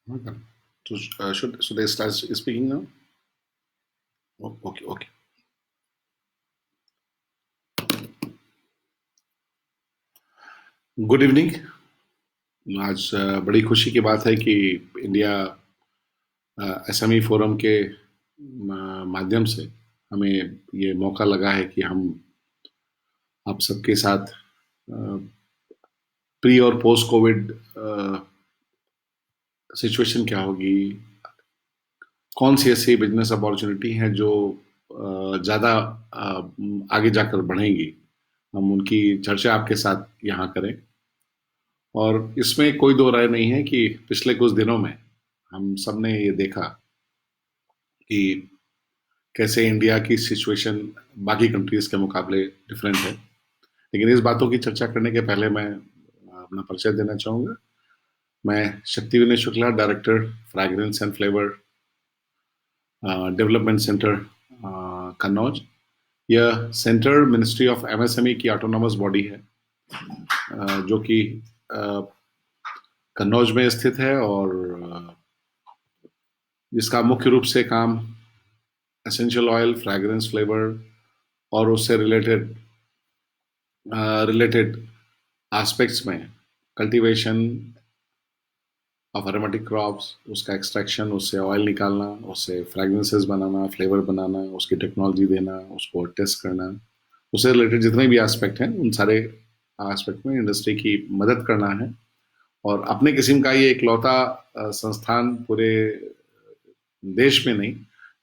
Okay. So, should I start speaking now? Okay, okay. Good evening. आज बड़ी खुशी की बात है कि इंडिया एसएमई फोरम के माध्यम से हमें ये मौका लगा है कि हम आप सबके साथ प्री और पोस्ट कोविड सिचुएशन क्या होगी, कौन सी ऐसी बिजनेस अपॉर्चुनिटी हैं जो ज़्यादा आगे जाकर बढ़ेंगी, हम उनकी चर्चा आपके साथ यहाँ करें। और इसमें कोई दो राय नहीं है कि पिछले कुछ दिनों में हम सब ने ये देखा कि कैसे इंडिया की सिचुएशन बाकी कंट्रीज के मुकाबले डिफरेंट है। लेकिन इस बातों की चर्चा करने के पहले मैं अपना परिचय देना चाहूँगा। मैं Shakti Vinay Shukla, director fragrance and flavour development centre Kannauj. यह सेंटर मिनिस्ट्री ऑफ एमएसएमई की ऑटोनॉमस बॉडी है, जो कि कन्नौज में स्थित है और जिसका मुख्य रूप से काम एसेंशियल ऑयल, फ्रैग्रेंस, फ्लेवर और उससे रिलेटेड एस्पेक्ट्स में कल्टीवेशन ऑफ एरोमेटिक क्रॉप्स, उसका एक्सट्रैक्शन, उससे ऑयल निकालना, उससे फ्रैग्रेंसेस बनाना, फ्लेवर बनाना, उसकी टेक्नोलॉजी देना, उसको टेस्ट करना, उससे रिलेटेड जितने भी एस्पेक्ट हैं उन सारे एस्पेक्ट में इंडस्ट्री की मदद करना है। और अपने किस्म का ये इकलौता संस्थान पूरे देश में नहीं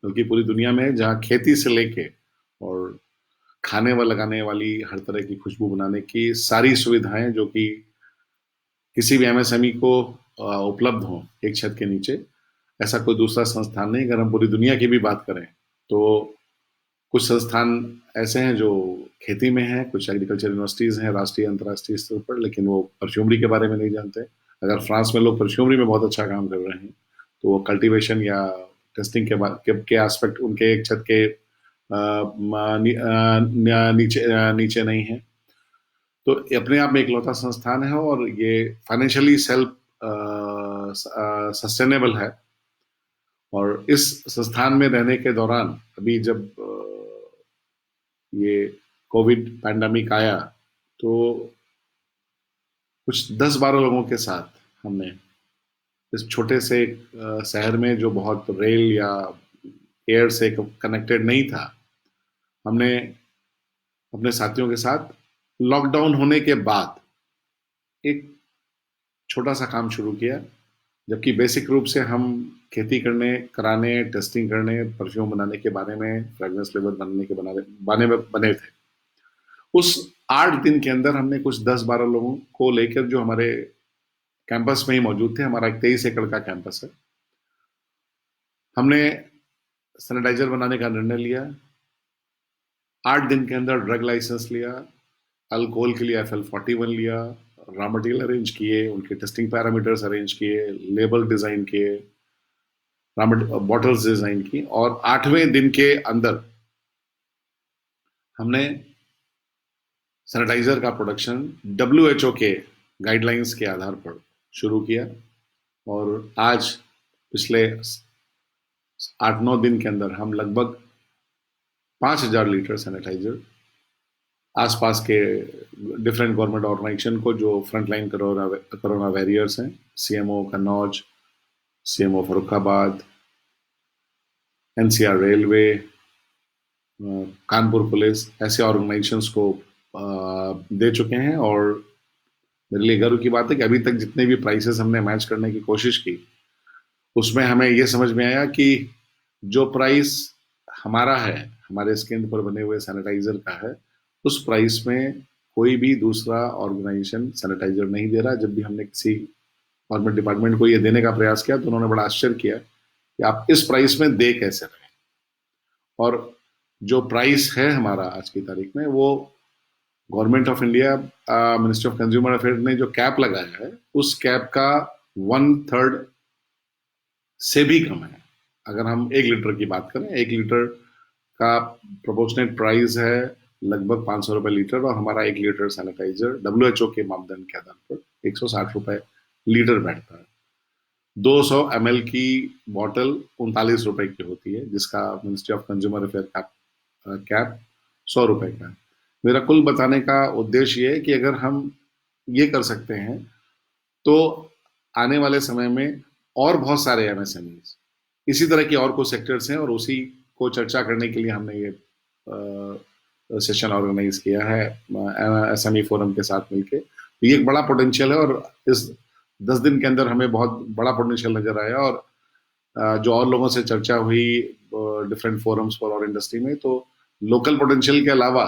बल्कि पूरी दुनिया में जहाँ खेती से लेके और खाने व लगाने वाली हर तरह की खुशबू बनाने की सारी सुविधाएं जो कि किसी भी एमएसएमई को उपलब्ध हो एक छत के नीचे, ऐसा कोई दूसरा संस्थान नहीं। अगर हम पूरी दुनिया की भी बात करें तो कुछ संस्थान ऐसे हैं जो खेती में हैं, कुछ एग्रीकल्चर यूनिवर्सिटीज हैं राष्ट्रीय अंतर्राष्ट्रीय स्तर पर, लेकिन वो परफ्यूमरी के बारे में नहीं जानते। अगर फ्रांस में लोग परफ्यूमरी में बहुत अच्छा काम कर रहे हैं तो वो कल्टीवेशन या टेस्टिंग के एस्पेक्ट उनके एक छत के नीचे नहीं है। तो अपने आप में इकलौता संस्थान है और ये फाइनेंशियली सेल्फ सस्टेनेबल है। और इस संस्थान में रहने के दौरान अभी जब ये कोविड पैंडेमिक आया तो कुछ 10-12 लोगों के साथ हमने इस छोटे से शहर में जो बहुत रेल या एयर से कनेक्टेड नहीं था, हमने अपने साथियों के साथ लॉकडाउन होने के बाद एक छोटा सा काम शुरू किया, जबकि बेसिक रूप से हम खेती करने, कराने, टेस्टिंग करने, परफ्यूम बनाने के बारे में, फ्रेग्रेंस फ्लेवर बनाने के बारे में बने थे। उस 8 दिन के अंदर हमने कुछ 10-12 लोगों को लेकर जो हमारे कैंपस में ही मौजूद थे, हमारा एक 23 एकड़ का कैंपस है, हमने सैनिटाइजर बनाने का निर्णय लिया। 8 दिन के अंदर ड्रग लाइसेंस लिया, अल्कोहल के लिए FL41 लिया, रॉ मटेरियल अरेंज किए, उनके टेस्टिंग पैरामीटर्स अरेंज किए, लेबल डिजाइन किए, बॉटल्स डिजाइन की, और 8वें दिन के अंदर हमने सैनिटाइजर का प्रोडक्शन WHO के गाइडलाइंस के आधार पर शुरू किया। और आज पिछले 8-9 दिन के अंदर हम लगभग 5,000 लीटर सैनिटाइजर आसपास के डिफरेंट गवर्नमेंट ऑर्गेनाइजेशन को, जो फ्रंटलाइन कोरोना वॉरियर्स हैं, CMO Kannauj, CMO Farrukhabad, NCR railway, Kanpur police, ऐसे ऑर्गेनाइजेशंस को दे चुके हैं। और मेरे लिए गर्व की बात है कि अभी तक जितने भी प्राइसेस हमने मैच करने की कोशिश की, उसमें हमें ये समझ में आया कि जो प्राइस हमारा है, हमारे स्किन पर बने हुए सैनिटाइजर का है, उस प्राइस में कोई भी दूसरा ऑर्गेनाइजेशन सैनिटाइजर नहीं दे रहा। जब भी हमने किसी गवर्नमेंट डिपार्टमेंट को ये देने का प्रयास किया तो उन्होंने बड़ा आश्चर्य किया कि आप इस प्राइस में दे कैसे रहे। और जो प्राइस है हमारा आज की तारीख में, वो government of India, ministry of consumer affairs ने जो कैप लगाया है, उस कैप का 1/3 से भी कम है। अगर हम 1 लीटर की बात करें, 1 लीटर का प्रोपोर्शनेट प्राइस है लगभग 500 रुपए लीटर, और हमारा 1 लीटर सैनिटाइजर WHO के मापदंड के आधार पर 160 रुपए लीटर बैठता है। 200 ml की बॉटल 39 रुपए की होती है, जिसका मिनिस्ट्री ऑफ कंज्यूमर अफेयर का कैप 100 रुपए का है। मेरा कुल बताने का उद्देश्य ये है कि अगर हम ये कर सकते हैं तो आने वाले समय में और बहुत सारे एमएसएमईज इसी तरह की और कुछ सेक्टर्स हैं, और उसी को चर्चा करने के लिए हमने ये सेशन ऑर्गेनाइज किया है एसएमई फोरम के साथ मिलके। तो ये एक बड़ा पोटेंशियल है, और इस 10 दिन के अंदर हमें बहुत बड़ा पोटेंशियल नजर आया। और जो और लोगों से चर्चा हुई डिफरेंट फोरम्स पर और इंडस्ट्री में, तो लोकल पोटेंशियल के अलावा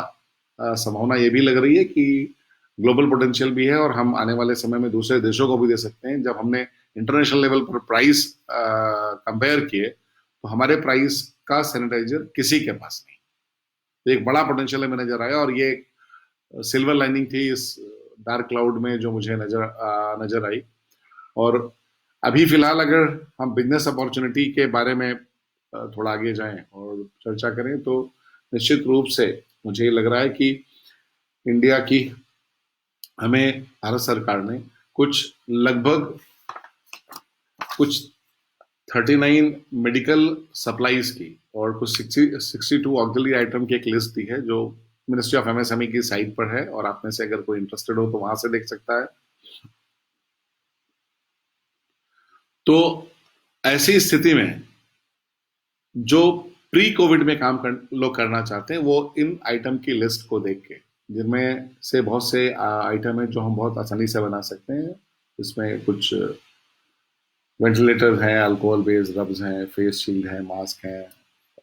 संभावना ये भी लग रही है कि ग्लोबल पोटेंशियल भी है, और हम आने वाले समय में दूसरे देशों को भी दे सकते हैं। जब हमने इंटरनेशनल लेवल पर प्राइस कंपेयर किए, तो हमारे प्राइस का सैनिटाइजर किसी के पास नहीं। तो एक बड़ा पोटेंशियल हमें नजर आया, और ये सिल्वर लाइनिंग थी इस डार्क क्लाउड में जो मुझे नजर आई। और अभी फिलहाल अगर हम बिजनेस अपॉर्चुनिटी के बारे में थोड़ा आगे जाएं और चर्चा करें, तो निश्चित रूप से मुझे लग रहा है कि इंडिया की हमें भारत सरकार ने लगभग कुछ 39 मेडिकल सप्लाईज की और कुछ 62 ऑक्सिलरी आइटम की एक लिस्ट दी है, जो मिनिस्ट्री ऑफ एमएसएमई की साइट पर है, और आप में से अगर कोई इंटरेस्टेड हो तो वहां से देख सकता है। तो ऐसी स्थिति में जो प्री कोविड में लोग करना चाहते हैं, वो इन आइटम की लिस्ट को देख के, जिनमें से बहुत से आइटम है जो हम बहुत आसानी से बना सकते हैं। इसमें कुछ वेंटिलेटर हैं, अल्कोहल बेस्ड रब्स हैं, फेस शील्ड है, मास्क है,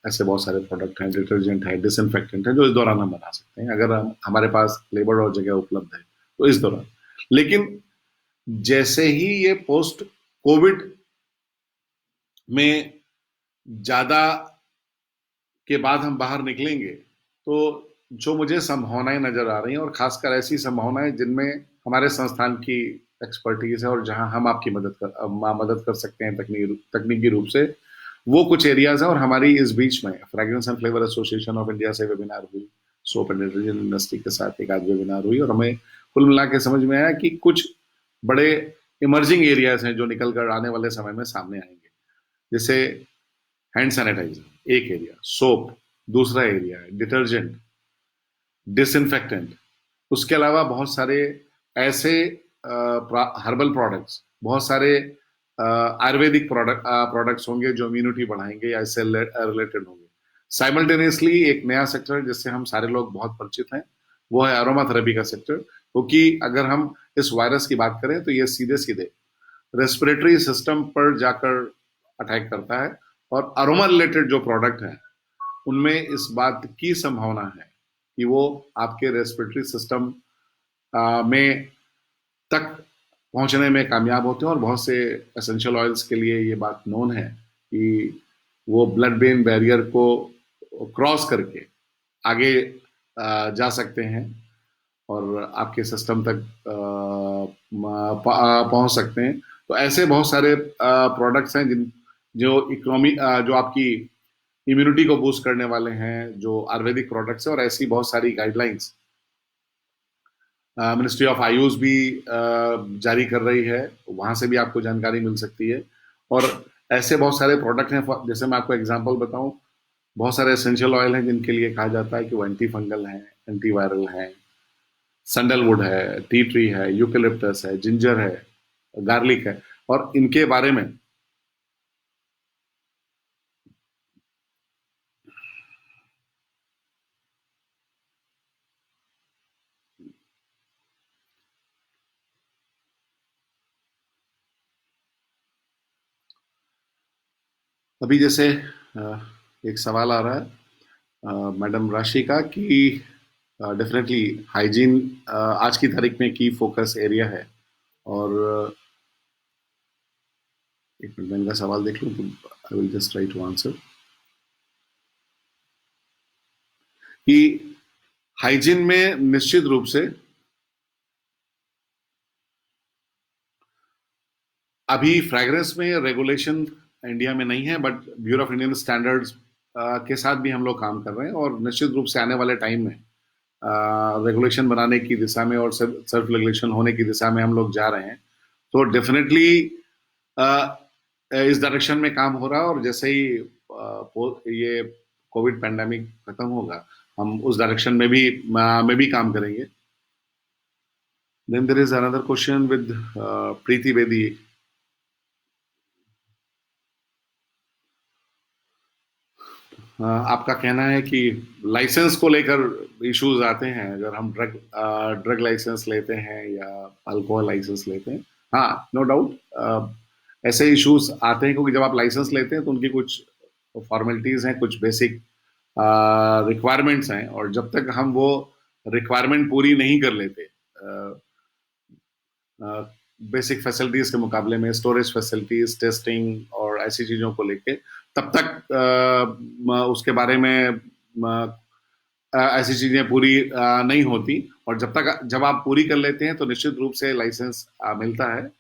ऐसे बहुत सारे प्रोडक्ट हैं, डिटर्जेंट है, डिसइंफेक्टेंट है, जो इस दौरान हम बना सकते हैं अगर हमारे पास लेबर और जगह उपलब्ध है तो इस दौरान। लेकिन जैसे ही ये पोस्ट कोविड में ज्यादा के बाद हम बाहर निकलेंगे, तो जो मुझे संभावनाएं नजर आ रही हैं, और खासकर ऐसी संभावनाएं जिनमें हमारे संस्थान की एक्सपर्टीज है और जहां हम आपकी मदद कर सकते हैं तकनीकी रूप से, वो कुछ एरियाज हैं। और हमारी इस बीच में fragrance and flavour association of India से वेबिनार हुई, सोप एंड डिटर्जेंट इंडस्ट्री के साथ एक आज वेबिनार हुई, और हमें कुल मिला के समझ में आया कि कुछ बड़े इमर्जिंग एरियाज हैं जो निकल कर आने वाले समय में सामने आएंगे। जैसे हैंड सैनिटाइजर एक एरिया, सोप दूसरा एरिया है, डिटर्जेंट, डिसइंफेक्टेंट, उसके अलावा बहुत सारे ऐसे हर्बल प्रोडक्ट्स, बहुत सारे आयुर्वेदिक प्रोडक्ट्स होंगे जो इम्यूनिटी बढ़ाएंगे या इससे रिलेटेड होंगे। साइमल्टेनियसली एक नया सेक्टर जिससे हम सारे लोग बहुत परिचित हैं, वो है अरोमा थेरेपी का सेक्टर। क्योंकि अगर हम इस वायरस की बात करें तो ये सीधे सीधे रेस्पिरेटरी सिस्टम पर जाकर अटैक करता है, और अरोमा रिलेटेड जो प्रोडक्ट है उनमें इस बात की संभावना है कि वो आपके रेस्पिरेटरी सिस्टम में तक पहुंचने में कामयाब होते हैं। और बहुत से एसेंशियल ऑयल्स के लिए ये बात नोन है कि वो ब्लड ब्रेन बैरियर को क्रॉस करके आगे जा सकते हैं और आपके सिस्टम तक पहुंच सकते हैं। तो ऐसे बहुत सारे प्रोडक्ट्स हैं जो इकोनॉमी जो आपकी इम्यूनिटी को बूस्ट करने वाले हैं, जो आयुर्वेदिक प्रोडक्ट्स हैं। और ऐसी बहुत सारी गाइडलाइंस मिनिस्ट्री ऑफ आयुष भी जारी कर रही है, वहां से भी आपको जानकारी मिल सकती है। और ऐसे बहुत सारे प्रोडक्ट हैं, जैसे मैं आपको एग्जांपल बताऊं, बहुत सारे एसेंशियल ऑयल हैं जिनके लिए कहा जाता है कि वो एंटी फंगल हैं, एंटी वायरल हैं। सैंडलवुड है, टी ट्री है, यूकेलिप्टस है, जिंजर है, गार्लिक है। और इनके बारे में अभी जैसे एक सवाल आ रहा है मैडम राशि का कि डेफिनेटली हाइजीन आज की तारीख में की फोकस एरिया है। और एक मिनट मैं इनका सवाल देख लूं तो I will just try to answer कि हाइजीन में निश्चित रूप से अभी फ्रैग्रेंस में रेगुलेशन इंडिया में नहीं है, but bureau of Indian standards के साथ भी हम लोग काम कर रहे हैं, और निश्चित रूप से आने वाले टाइम में रेगुलेशन बनाने की दिशा में और सेल्फ रेगुलेशन होने की दिशा में हम लोग जा रहे हैं। तो डेफिनेटली इस डायरेक्शन में काम हो रहा है, और जैसे ही ये कोविड पैंडेमिक खत्म होगा, हम उस डायरेक्शन में भी काम करेंगे. Then there is another question with Preeti Bedi. आपका कहना है कि लाइसेंस को लेकर इश्यूज आते हैं अगर हम ड्रग लाइसेंस लेते हैं या अल्कोहल लाइसेंस लेते हैं. हाँ, नो डाउट ऐसे इश्यूज आते हैं, क्योंकि जब आप लाइसेंस लेते हैं तो उनकी कुछ फॉर्मेलिटीज हैं, कुछ बेसिक रिक्वायरमेंट्स हैं, और जब तक हम वो रिक्वायरमेंट पूरी नहीं कर लेते बेसिक फैसिलिटीज के मुकाबले में, स्टोरेज फैसिलिटीज, टेस्टिंग और ऐसी चीजों को लेके, तब तक उसके बारे में ऐसी चीजें पूरी नहीं होती. और जब आप पूरी कर लेते हैं तो निश्चित रूप से लाइसेंस मिलता है.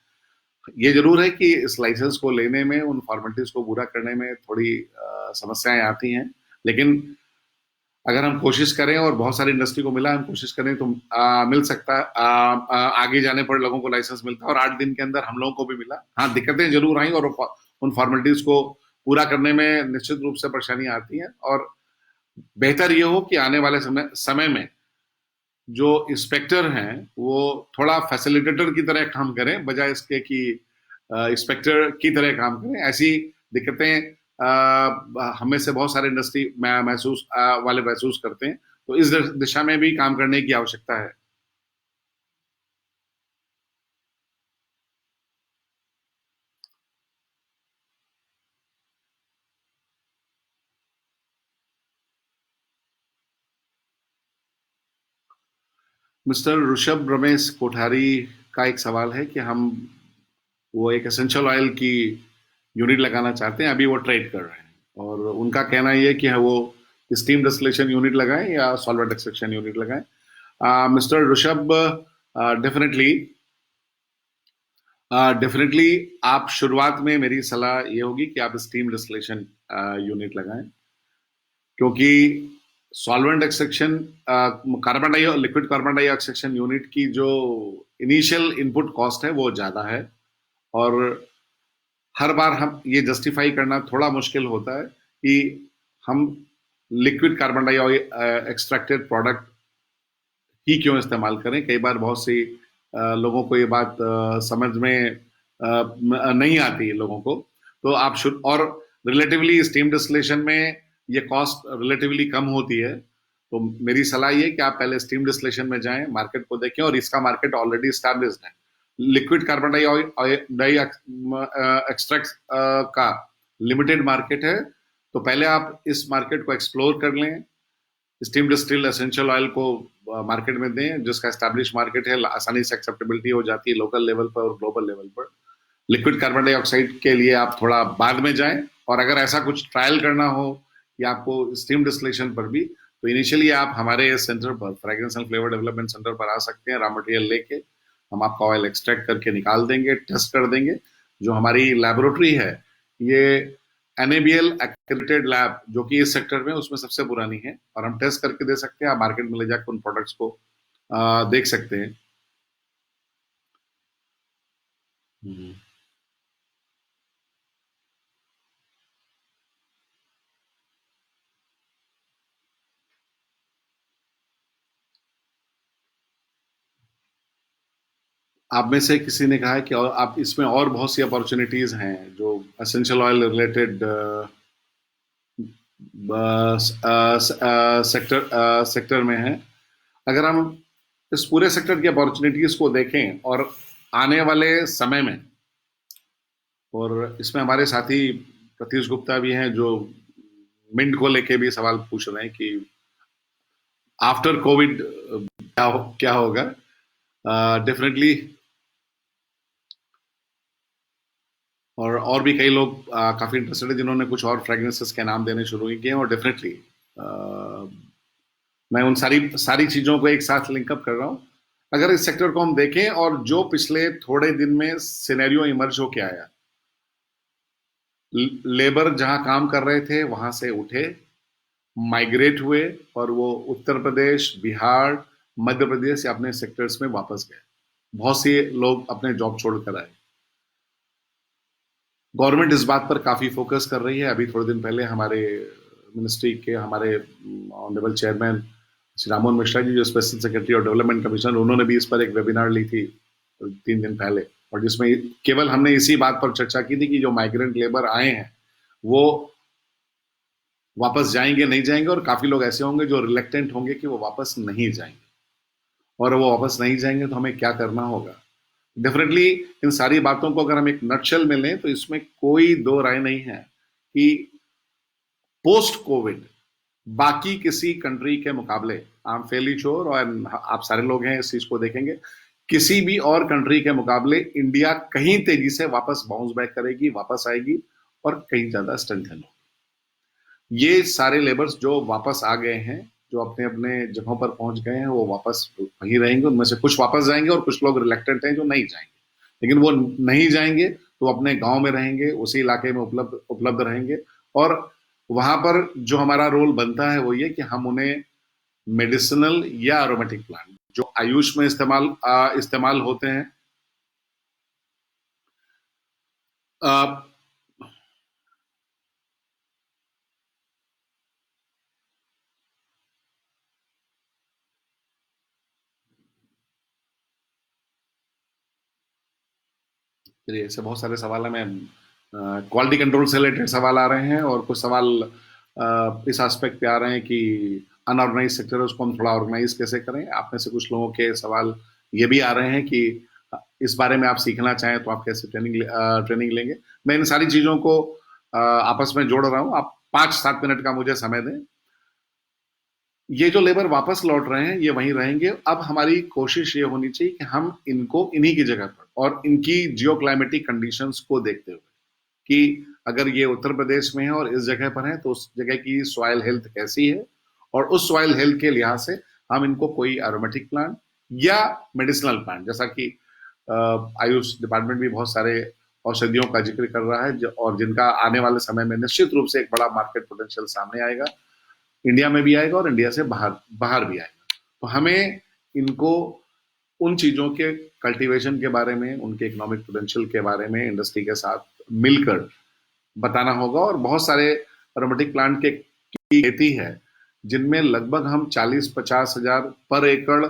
ये जरूर है कि इस लाइसेंस को लेने में, उन फॉर्मेलिटीज को पूरा करने में थोड़ी समस्याएं आती हैं, लेकिन अगर हम कोशिश करें, और बहुत सारी इंडस्ट्री को मिला, हम कोशिश करें तो मिल सकता है. आगे जाने पर लोगों को लाइसेंस मिलता है, और 8 दिन के अंदर हम लोगों को भी मिला. हाँ, दिक्कतें जरूर आई, और उन फॉर्मेलिटीज को पूरा करने में निश्चित रूप से परेशानियां आती हैं. और बेहतर ये हो कि आने वाले समय में जो इंस्पेक्टर हैं वो थोड़ा फैसिलिटेटर की तरह काम करें, बजाय इसके कि इंस्पेक्टर की तरह काम करें. ऐसी दिक्कतें हमें से बहुत सारे इंडस्ट्री वाले महसूस करते हैं, तो इस दिशा में भी काम करने की आवश्यकता है. मिस्टर ऋषभ रमेश कोठारी का एक सवाल है कि हम वो एक एसेंशियल ऑयल की यूनिट लगाना चाहते हैं, अभी वो ट्रेड कर रहे हैं, और उनका कहना ये है कि वो स्टीम डिस्टिलेशन यूनिट लगाएं या सॉल्वेंट एक्सट्रैक्शन यूनिट लगाएं. मिस्टर ऋषभ, डेफिनेटली डेफिनेटली आप शुरुआत में, मेरी सलाह ये होगी कि आप स्टीम डिस्टिलेशन यूनिट लगाएं, क्योंकि solvent extraction, liquid carbon dioxide unit की जो इनिशियल इनपुट कॉस्ट है वो ज्यादा है, और हर बार हम ये जस्टिफाई करना थोड़ा मुश्किल होता है कि हम liquid carbon dioxide extracted product ही क्यों इस्तेमाल करें. कई बार बहुत सी लोगों को ये बात समझ में नहीं आती है लोगों को. तो आप शुरू, और रिलेटिवली स्टीम डिस्टिलेशन में ये कॉस्ट रिलेटिवली कम होती है, तो मेरी सलाह ये कि आप पहले स्टीम डिस्टिलेशन में जाएं, मार्केट को देखें, और इसका मार्केट ऑलरेडी स्टैब्लिश्ड है. लिक्विड कार्बन डाई एक्सट्रैक्ट का लिमिटेड मार्केट है, तो पहले आप इस मार्केट को एक्सप्लोर कर लें, स्टीम डिस्टिल्ड एसेंशियल ऑयल को मार्केट में दें, जिसका एस्टैब्लिश मार्केट है, आसानी से एक्सेप्टेबिलिटी हो जाती है लोकल लेवल पर और ग्लोबल लेवल पर. लिक्विड कार्बन डाइऑक्साइड के लिए आप थोड़ा बाद में जाएं, और अगर ऐसा कुछ ट्रायल करना हो या आपको स्टीम डिस्टिलेशन पर भी, तो इनिशियली आप हमारे सेंटर पर, fragrance and flavour development centre पर आ सकते हैं. रॉ मटेरियल लेके हम आपका ऑयल एक्सट्रैक्ट करके निकाल देंगे, टेस्ट कर देंगे. जो हमारी लेबोरेटरी है, ये NABL एक्रेडिटेड लैब, जो कि इस सेक्टर में उसमें सबसे पुरानी है, और हम टेस्ट करके दे सकते हैं. आप मार्केट में ले जाकर उन प्रोडक्ट्स को देख सकते हैं. आप में से किसी ने कहा है कि और आप इसमें और बहुत सी अपॉर्चुनिटीज हैं जो एसेंशियल ऑयल रिलेटेड सेक्टर में है. अगर हम इस पूरे सेक्टर की अपॉर्चुनिटीज को देखें, और आने वाले समय में, और इसमें हमारे साथी प्रत्युष गुप्ता भी हैं जो मिंट को लेके भी सवाल पूछ रहे हैं कि आफ्टर कोविड क्या होगा. डेफिनेटली और भी कई लोग काफी इंटरेस्टेड है, जिन्होंने कुछ और फ्रेग्रेंसेस के नाम देने शुरू किए हैं, और डेफिनेटली मैं उन सारी सारी चीजों को एक साथ लिंकअप कर रहा हूं. अगर इस सेक्टर को हम देखें, और जो पिछले थोड़े दिन में सिनेरियो इमर्ज होके आया, लेबर जहां काम कर रहे थे वहां से उठे, माइग्रेट हुए, और वो उत्तर प्रदेश, बिहार, मध्य प्रदेश या अपने सेक्टर्स में वापस गए. बहुत से लोग अपने जॉब छोड़कर आए. गवर्नमेंट इस बात पर काफी फोकस कर रही है। अभी थोड़े दिन पहले हमारे मिनिस्ट्री के हमारे ऑनरेबल चेयरमैन श्री राममोहन मिश्रा जी, जो स्पेशल सेक्रेटरी और डेवलपमेंट कमिश्नर, उन्होंने भी इस पर एक वेबिनार ली थी 3 दिन पहले, और जिसमें केवल हमने इसी बात पर चर्चा की थी कि जो माइग्रेंट लेबर आए हैं वो वापस जाएंगे नहीं जाएंगे, और काफी लोग ऐसे होंगे जो रिलेक्टेंट होंगे कि वो वापस नहीं जाएंगे, और वो वापस नहीं जाएंगे तो हमें क्या करना होगा। डेफिनेटली इन सारी बातों को अगर हम एक नटशेल में लें तो इसमें कोई दो राय नहीं है कि पोस्ट कोविड बाकी किसी कंट्री के मुकाबले, आई एम फेयरली श्योर, और आप सारे लोग हैं इस चीज को देखेंगे, किसी भी और कंट्री के मुकाबले इंडिया कहीं तेजी से वापस बाउंस बैक करेगी, वापस आएगी, और कहीं ज्यादा स्ट्रेंथन होगी। ये सारे लेबर्स जो वापस आ गए हैं, जो अपने अपने जगहों पर पहुंच गए हैं, वो वापस वहीं रहेंगे। उनमें से कुछ वापस जाएंगे और कुछ लोग रिलेक्टेंट हैं जो नहीं जाएंगे, लेकिन वो नहीं जाएंगे तो अपने गांव में रहेंगे, उसी इलाके में उपलब्ध उपलब्ध रहेंगे। और वहां पर जो हमारा रोल बनता है वो ये कि हम उन्हें मेडिसिनल या एरोमेटिक प्लांट जो आयुष में इस्तेमाल होते हैं, आ, चलिए, ऐसे बहुत सारे सवाल हैं। मैं क्वालिटी कंट्रोल से रिलेटेड सवाल आ रहे हैं, और कुछ सवाल इस एस्पेक्ट पे आ रहे हैं कि अनऑर्गेनाइज सेक्टर है उसको हम थोड़ा ऑर्गेनाइज कैसे करें। आप में से कुछ लोगों के सवाल ये भी आ रहे हैं कि इस बारे में आप सीखना चाहें तो आप कैसे ट्रेनिंग लेंगे। मैं इन सारी चीजों को आपस में जोड़ रहा हूँ। आप 5-7 मिनट का मुझे समय दें। ये जो लेबर वापस लौट रहे हैं ये वहीं रहेंगे। अब हमारी कोशिश ये होनी चाहिए कि हम इनको इन्हीं की जगह पर और इनकी जियो क्लाइमेटिक कंडीशंस को देखते हुए कि अगर ये उत्तर प्रदेश में है और इस जगह पर है तो उस जगह की सॉइल हेल्थ कैसी है, और उस सॉइल हेल्थ के लिहाज से हम इनको कोई एरोमेटिक प्लांट या मेडिसिनल प्लांट, जैसा कि आयुष डिपार्टमेंट भी बहुत सारे औषधियों का जिक्र कर रहा है और जिनका आने वाले समय में निश्चित रूप से एक बड़ा मार्केट पोटेंशियल सामने आएगा, इंडिया में भी आएगा और इंडिया से बाहर बाहर भी आएगा। तो हमें इनको उन चीजों के कल्टीवेशन के बारे में, उनके इकोनॉमिक पोटेंशियल के बारे में इंडस्ट्री के साथ मिलकर बताना होगा। और बहुत सारे एरोमेटिक प्लांट की खेती है जिनमें लगभग हम 40-50 हजार पर एकड़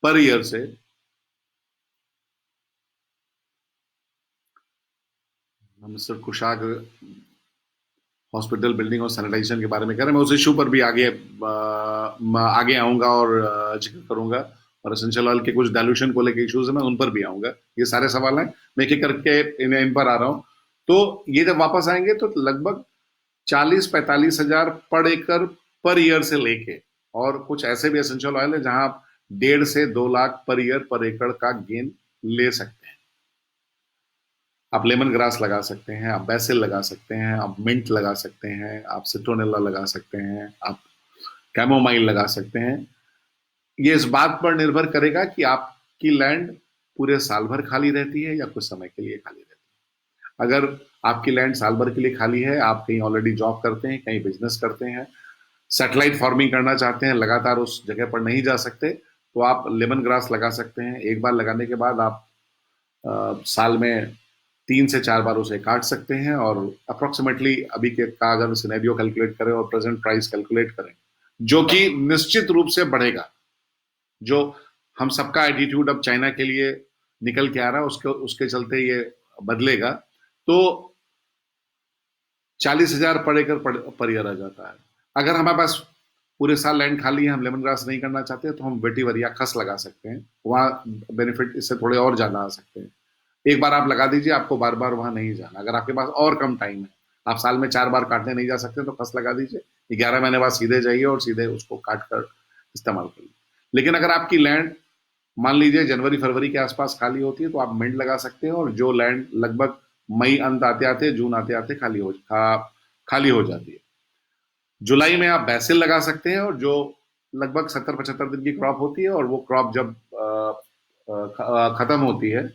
पर ईयर से, मिस्टर कुशाग हॉस्पिटल बिल्डिंग और सैनिटाइजेशन के बारे में कह रहे हैं। मैं उस इशू पर भी आगे आऊंगा और जिक्र करूंगा, और एसेंशियल ऑयल के कुछ डाइल्यूशन को लेकर इश्यूज है, मैं उन पर भी आऊंगा। ये सारे सवाल हैं, मैं एक एक करके इन पर आ रहा हूं। तो ये जब वापस आएंगे तो लगभग 40-45 हजार पर एकड़ पर ईयर से लेके, और कुछ ऐसे भी एसेंशियल ऑयल है जहां आप 1.5 से 2 लाख पर ईयर पर एकड़ का गेन ले सकते हैं। आप लेमन ग्रास लगा सकते हैं, आप बैसिल लगा सकते हैं, आप मिंट लगा सकते हैं, आप सिट्रोनेला लगा सकते हैं, आप कैमोमाइल लगा सकते हैं। ये इस बात पर निर्भर करेगा कि आपकी लैंड पूरे साल भर खाली रहती है या कुछ समय के लिए खाली रहती है। अगर आपकी लैंड साल भर के लिए खाली है, आप कहीं ऑलरेडी जॉब करते हैं, कहीं बिजनेस करते हैं, सैटेलाइट फार्मिंग करना चाहते हैं, लगातार उस जगह पर नहीं जा सकते, तो आप लेमन ग्रास लगा सकते हैं। एक बार लगाने के बाद आप साल में 3 से 4 बार उसे काट सकते हैं, और अप्रोक्सीमेटली अभी के का अगर सिनेरियो कैलकुलेट करें और प्रेजेंट प्राइस कैलकुलेट करें, जो कि निश्चित रूप से बढ़ेगा, जो हम सबका एटीट्यूड अब चाइना के लिए निकल के आ रहा है उसके उसके चलते ये बदलेगा, तो 40 हजार पर एकड़ पर ईयर आ जाता है। अगर हमारे पास पूरे साल लैंड खाली है, हम लेमन ग्रास नहीं करना चाहते, तो हम वेटिवर या खस लगा सकते हैं। वहां बेनिफिट इससे थोड़े और ज्यादा आ सकते हैं। एक बार आप लगा दीजिए, आपको बार बार वहां नहीं जाना। अगर आपके पास और कम टाइम है, आप साल में 4 बार काटने नहीं जा सकते, तो खस लगा दीजिए। 11 महीने बाद सीधे जाइए और सीधे उसको काट कर इस्तेमाल करिए। लेकिन अगर आपकी लैंड मान लीजिए जनवरी फरवरी के आसपास खाली होती है, तो आप मिंट लगा सकते हैं, और जो लैंड लगभग मई अंत आते आते, जून आते आते खाली हो जाती है, जुलाई में आप बैसिल लगा सकते हैं, और जो लगभग 70-75 दिन की क्रॉप होती है, और वो क्रॉप जब खत्म होती है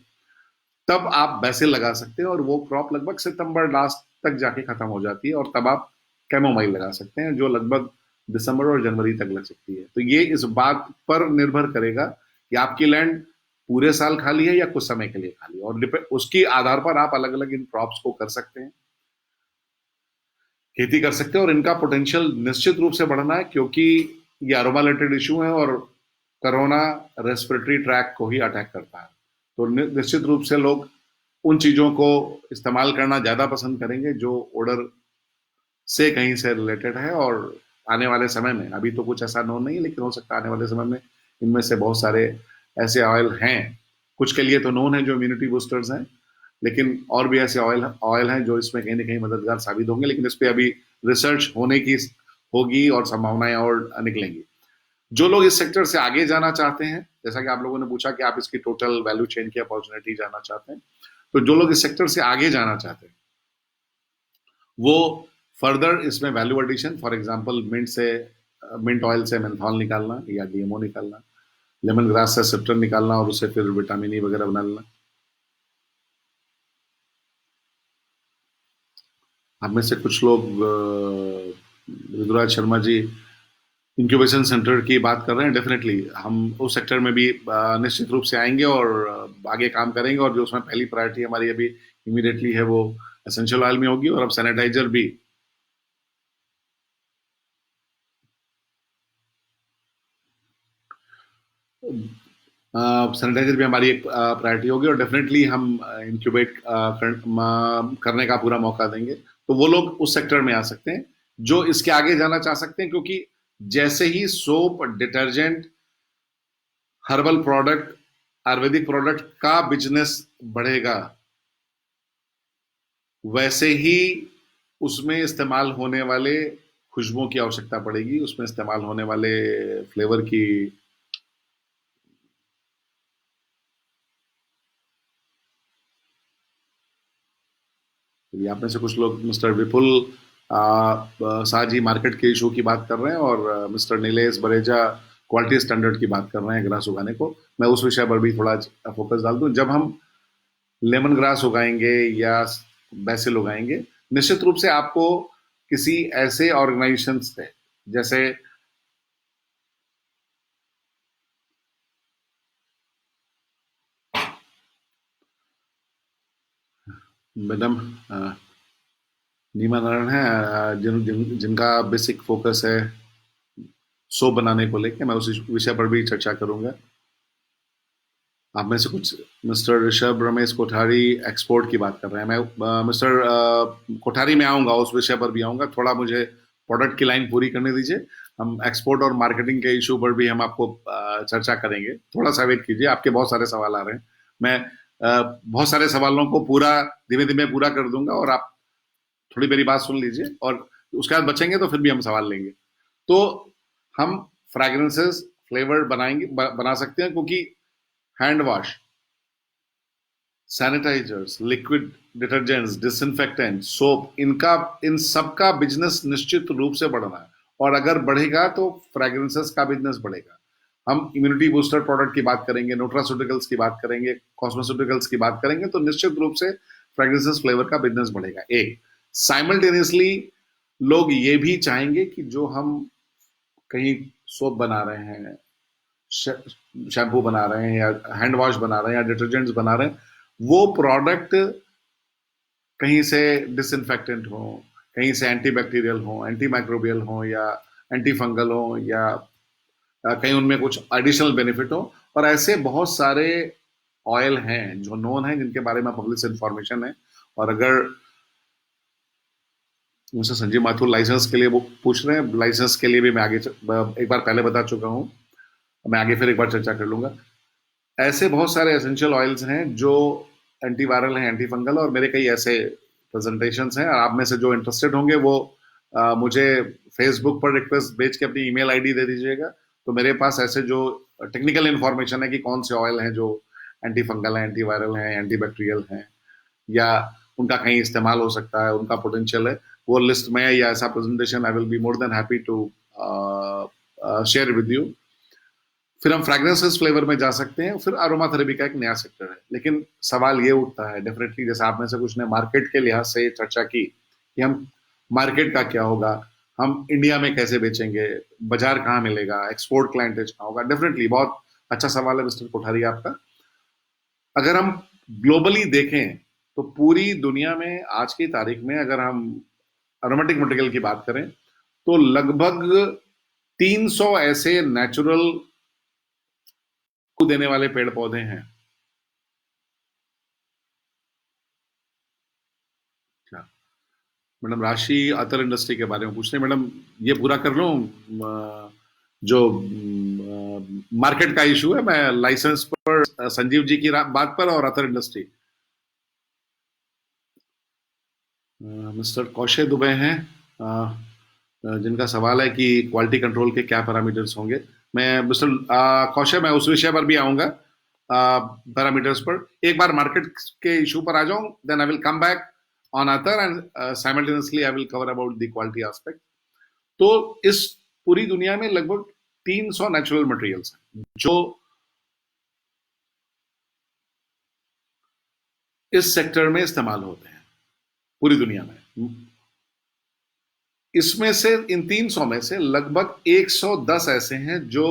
तब आप बैसिल लगा सकते हैं, और वो क्रॉप लगभग सितंबर लास्ट तक जाके खत्म हो जाती है, और तब आप कैमोमाइल लगा सकते हैं जो लगभग दिसंबर और जनवरी तक लग सकती है। तो ये इस बात पर निर्भर करेगा कि आपकी लैंड पूरे साल खाली है या कुछ समय के लिए खाली है, और उसके आधार पर आप अलग अलग इन क्रॉप्स को कर सकते हैं, खेती कर सकते हैं, और इनका पोटेंशियल निश्चित रूप से बढ़ना है, क्योंकि ये अरोमा रिलेटेड इशू है और कोरोना रेस्पिरेटरी ट्रैक को ही अटैक करता है। तो निश्चित रूप से लोग उन चीजों को इस्तेमाल करना ज्यादा पसंद करेंगे जो ओडर से कहीं से रिलेटेड है। और आने वाले समय में, अभी तो कुछ ऐसा नोन नहीं है, लेकिन हो सकता है आने वाले समय में इनमें से बहुत सारे ऐसे ऑयल हैं, कुछ के लिए तो नोन है जो इम्यूनिटी बूस्टर्स हैं, लेकिन और भी ऐसे ऑयल ऑयल हैं जो इसमें कहीं ना कहीं मददगार साबित होंगे, लेकिन इस पे अभी रिसर्च होने की होगी और संभावनाएं और निकलेंगी। जो लोग इस सेक्टर से आगे जाना चाहते हैं, जैसा कि आप लोगों ने पूछा कि आप इसकी टोटल वैल्यू चेन की अपॉर्चुनिटी जानना चाहते हैं, तो जो लोग इस सेक्टर से आगे जाना चाहते हैं वो फर्दर इसमें value addition, for example mint oil से मेंथॉल निकालना या डीएमओ निकालना, लेमन ग्रास से सिप्टन निकालना और उसे फिर विटामिन ई वगैरह बना लेना। हम में से कुछ लोग ऋतुराज शर्मा जी इंक्यूबेशन सेंटर की बात कर रहे हैं। डेफिनेटली हम उस सेक्टर में भी निश्चित रूप से आएंगे और आगे काम करेंगे, और जो उसमें पहली प्रायोरिटी हमारी अभी इमीडिएटली है वो एसेंशियल ऑयल में होगी, और अब सैनिटाइजर भी। सैनिटाइजर भी हमारी एक प्रायोरिटी होगी, और डेफिनेटली हम इंक्यूबेट करने का पूरा मौका देंगे। तो वो लोग उस सेक्टर में आ सकते हैं जो इसके आगे जाना चाह सकते हैं, क्योंकि जैसे ही soap, detergent, herbal product, ayurvedic product का बिजनेस बढ़ेगा, वैसे ही उसमें इस्तेमाल होने वाले खुशबुओं की आवश्यकता पड़ेगी, उसमें इस्तेमाल होने वाले फ्लेवर की। आप में से कुछ लोग मिस्टर विपुल शाह जी मार्केट के इशू की बात कर रहे हैं, और mister Nilesh Bareja quality standard की बात कर रहे हैं ग्रास उगाने को। मैं उस विषय पर भी थोड़ा फोकस डाल दूं। जब हम लेमन ग्रास उगाएंगे या बैसिल उगाएंगे, निश्चित रूप से आपको किसी ऐसे ऑर्गेनाइजेशन से, जैसे मैडम नीमा नारायण है, जिनका बेसिक फोकस है सोप बनाने को लेकर, मैं उस विषय पर भी चर्चा करूंगा। आप में से कुछ मिस्टर ऋषभ रमेश कोठारी एक्सपोर्ट की बात कर रहे हैं। मैं मिस्टर कोठारी में आऊंगा, उस विषय पर भी आऊंगा। थोड़ा मुझे प्रोडक्ट की लाइन पूरी करने दीजिए। हम एक्सपोर्ट और मार्केटिंग के इशू पर भी हम आपको चर्चा करेंगे। थोड़ा सा वेट कीजिए, आपके बहुत सारे सवाल आ रहे हैं। मैं बहुत सारे सवालों को पूरा धीमे धीमे पूरा कर दूंगा, और आप थोड़ी मेरी बात सुन लीजिए, और उसके बाद बचेंगे तो फिर भी हम सवाल लेंगे। तो हम फ्रैग्रेंसेस फ्लेवर बना सकते हैं, क्योंकि hand wash, sanitizers, liquid detergents, disinfectant, soap, इनका इन सब का बिजनेस निश्चित रूप से बढ़ना है, और अगर बढ़ेगा तो फ्रेग्रेंसेस का बिजनेस बढ़ेगा। हम इम्यूनिटी बूस्टर प्रोडक्ट की बात करेंगे, न्यूट्रास्यूटिकल्स की बात करेंगे, कॉस्मेस्यूटिकल्स की बात करेंगे, तो निश्चित रूप से फ्रेग्रेंसेस फ्लेवर का बिजनेस बढ़ेगा। एक साइमल्टेनियसली लोग ये भी चाहेंगे कि जो हम कहीं सोप बना रहे हैं, शैम्पू बना रहे हैं, या हैंड वॉश बना रहे हैं, या डिटर्जेंट्स बना रहे हैं, वो प्रोडक्ट कहीं से डिसइंफेक्टेंट हो, कहीं से एंटीबैक्टीरियल हो, एंटी माइक्रोबियल हो, या एंटी फंगल हो, या कहीं उनमें कुछ एडिशनल बेनिफिट हो। और ऐसे बहुत सारे ऑयल हैं जो नोन है, जिनके बारे में पब्लिक इंफॉर्मेशन है। और अगर मुझसे संजीव माथुर लाइसेंस के लिए वो पूछ रहे हैं, लाइसेंस के लिए भी मैं आगे एक बार पहले बता चुका हूँ, मैं आगे फिर एक बार चर्चा कर लूंगा। ऐसे बहुत सारे एसेंशियल ऑयल्स हैं जो एंटीवायरल हैं, एंटी फंगल, और मेरे कई ऐसे प्रेजेंटेशंस हैं। आप में से जो इंटरेस्टेड होंगे वो मुझे फेसबुक पर रिक्वेस्ट भेज के अपनी ईमेल आईडी दे दीजिएगा। तो मेरे पास ऐसे जो टेक्निकल इंफॉर्मेशन है कि कौन से ऑयल हैं जो एंटी फंगल हैं, एंटी वायरल हैं, एंटी बैक्टीरियल हैं, या उनका कहीं इस्तेमाल हो सकता है, उनका पोटेंशियल है, वो लिस्ट में, या ऐसा presentation I will be more than happy to share with you. फिर हम फ्रैग्रेंसेस फ्लेवर में जा सकते हैं, फिर अरोमा थेरेपी का एक नया सेक्टर है। लेकिन सवाल ये उठता है डेफिनेटली, जैसे आप में से कुछ ने मार्केट के लिहाज से चर्चा की कि हम मार्केट का क्या होगा, हम इंडिया में कैसे बेचेंगे, बाजार कहाँ मिलेगा, एक्सपोर्ट क्लाइंटेज कहाँ होगा। डेफिनेटली बहुत अच्छा सवाल है मिस्टर कोठारी आपका। अगर हम ग्लोबली देखें तो पूरी दुनिया में आज की तारीख में अगर हम एरोमेटिक मटेरियल की बात करें तो लगभग 300 ऐसे नेचुरल देने वाले पेड़ पौधे हैं। अच्छा, मैडम राशि अतर इंडस्ट्री के बारे में पूछ रहे हैं। मैडम ये पूरा कर लूं, जो मार्केट का इशू है, मैं लाइसेंस पर संजीव जी की बात पर और अतर इंडस्ट्री। मिस्टर कौशे दुबे हैं, जिनका सवाल है कि क्वालिटी कंट्रोल के क्या पैरामीटर्स होंगे। मैं मिस्टर कौशे, मैं उस विषय पर भी आऊंगा, पैरामीटर्स पर। एक बार मार्केट के इशू पर आ जाऊं, then I will come back on other and simultaneously I will cover about the quality aspect. तो इस पूरी दुनिया में लगभग 300 नेचुरल मटेरियल्स हैं जो इस सेक्टर में इस्तेमाल होते हैं पूरी दुनिया में। इसमें से इन 300 में से लगभग 110 ऐसे हैं जो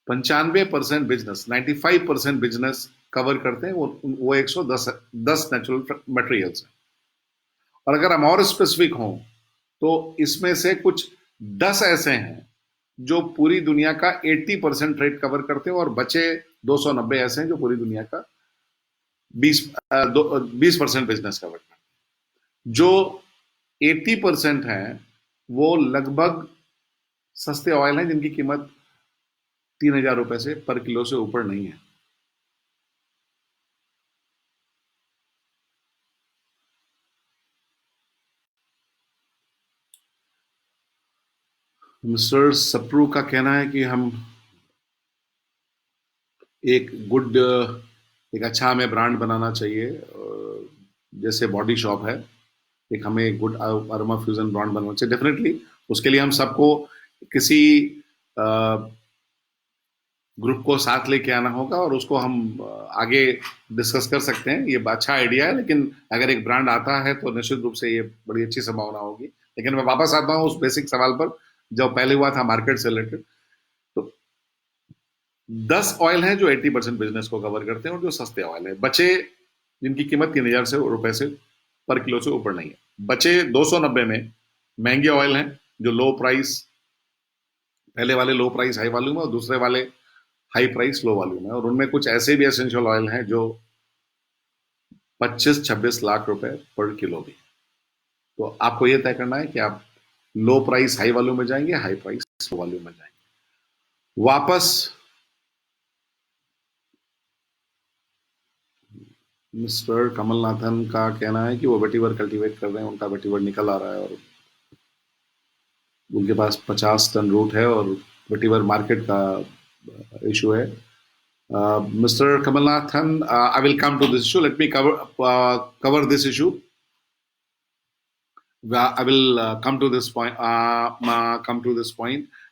95% बिजनेस, 95% बिजनेस कवर करते हैं। वो 110 नेचुरल मटेरियल्स हैं। और अगर हम और स्पेसिफिक हों तो इसमें से कुछ 10 ऐसे हैं जो पूरी दुनिया का 80% ट्रेड कवर करते हैं, और बचे 290 ऐसे हैं जो पूरी दुनिया का 20% बिजनेस कवर करते हैं। जो 80% है वो लगभग सस्ते ऑयल हैं जिनकी कीमत 3,000 रुपए से पर किलो से ऊपर नहीं है। मिस्टर सप्रू का कहना है कि हम एक गुड, एक अच्छा हमें ब्रांड बनाना चाहिए, जैसे बॉडी शॉप है, एक हमें गुड अरोमा फ्यूजन ब्रांड बनाना चाहिए। डेफिनेटली उसके लिए हम सबको किसी ग्रुप को साथ लेके आना होगा और उसको हम आगे डिस्कस कर सकते हैं। ये अच्छा आइडिया है, लेकिन अगर एक ब्रांड आता है तो निश्चित रूप से ये बड़ी अच्छी संभावना होगी। लेकिन मैं वापस आता हूँ उस बेसिक सवाल पर जो पहले हुआ था मार्केट से रिलेटेड। तो 10 ऑयल हैं जो 80% बिजनेस को कवर करते हैं और जो सस्ते ऑयल है। बचे जिनकी कीमत 3,000 रुपए से पर किलो से ऊपर नहीं है। बचे 290 में महंगे ऑयल हैं जो लो प्राइस, पहले वाले लो प्राइस हाई वॉल्यूम है और दूसरे वाले हाई प्राइस लो वॉल्यूम है। और उनमें कुछ ऐसे भी एसेंशियल ऑयल हैं जो 25-26 लाख रुपए पर किलो भी। तो आपको यह तय करना है कि आप लो प्राइस हाई वॉल्यूम में जाएंगे, हाई प्राइस लो वॉल्यूम में जाएंगे। वापस मिस्टर कमलनाथन का कहना है कि वो वेटिवर कल्टीवेट कर रहे हैं, उनका वेटिवर निकल आ रहा है और उनके पास 50 टन रूट है और वेटिवर मार्केट का इशू है। Mr. Kamalnathan, I will come to this issue. Let me cover this issue. I will come to this point.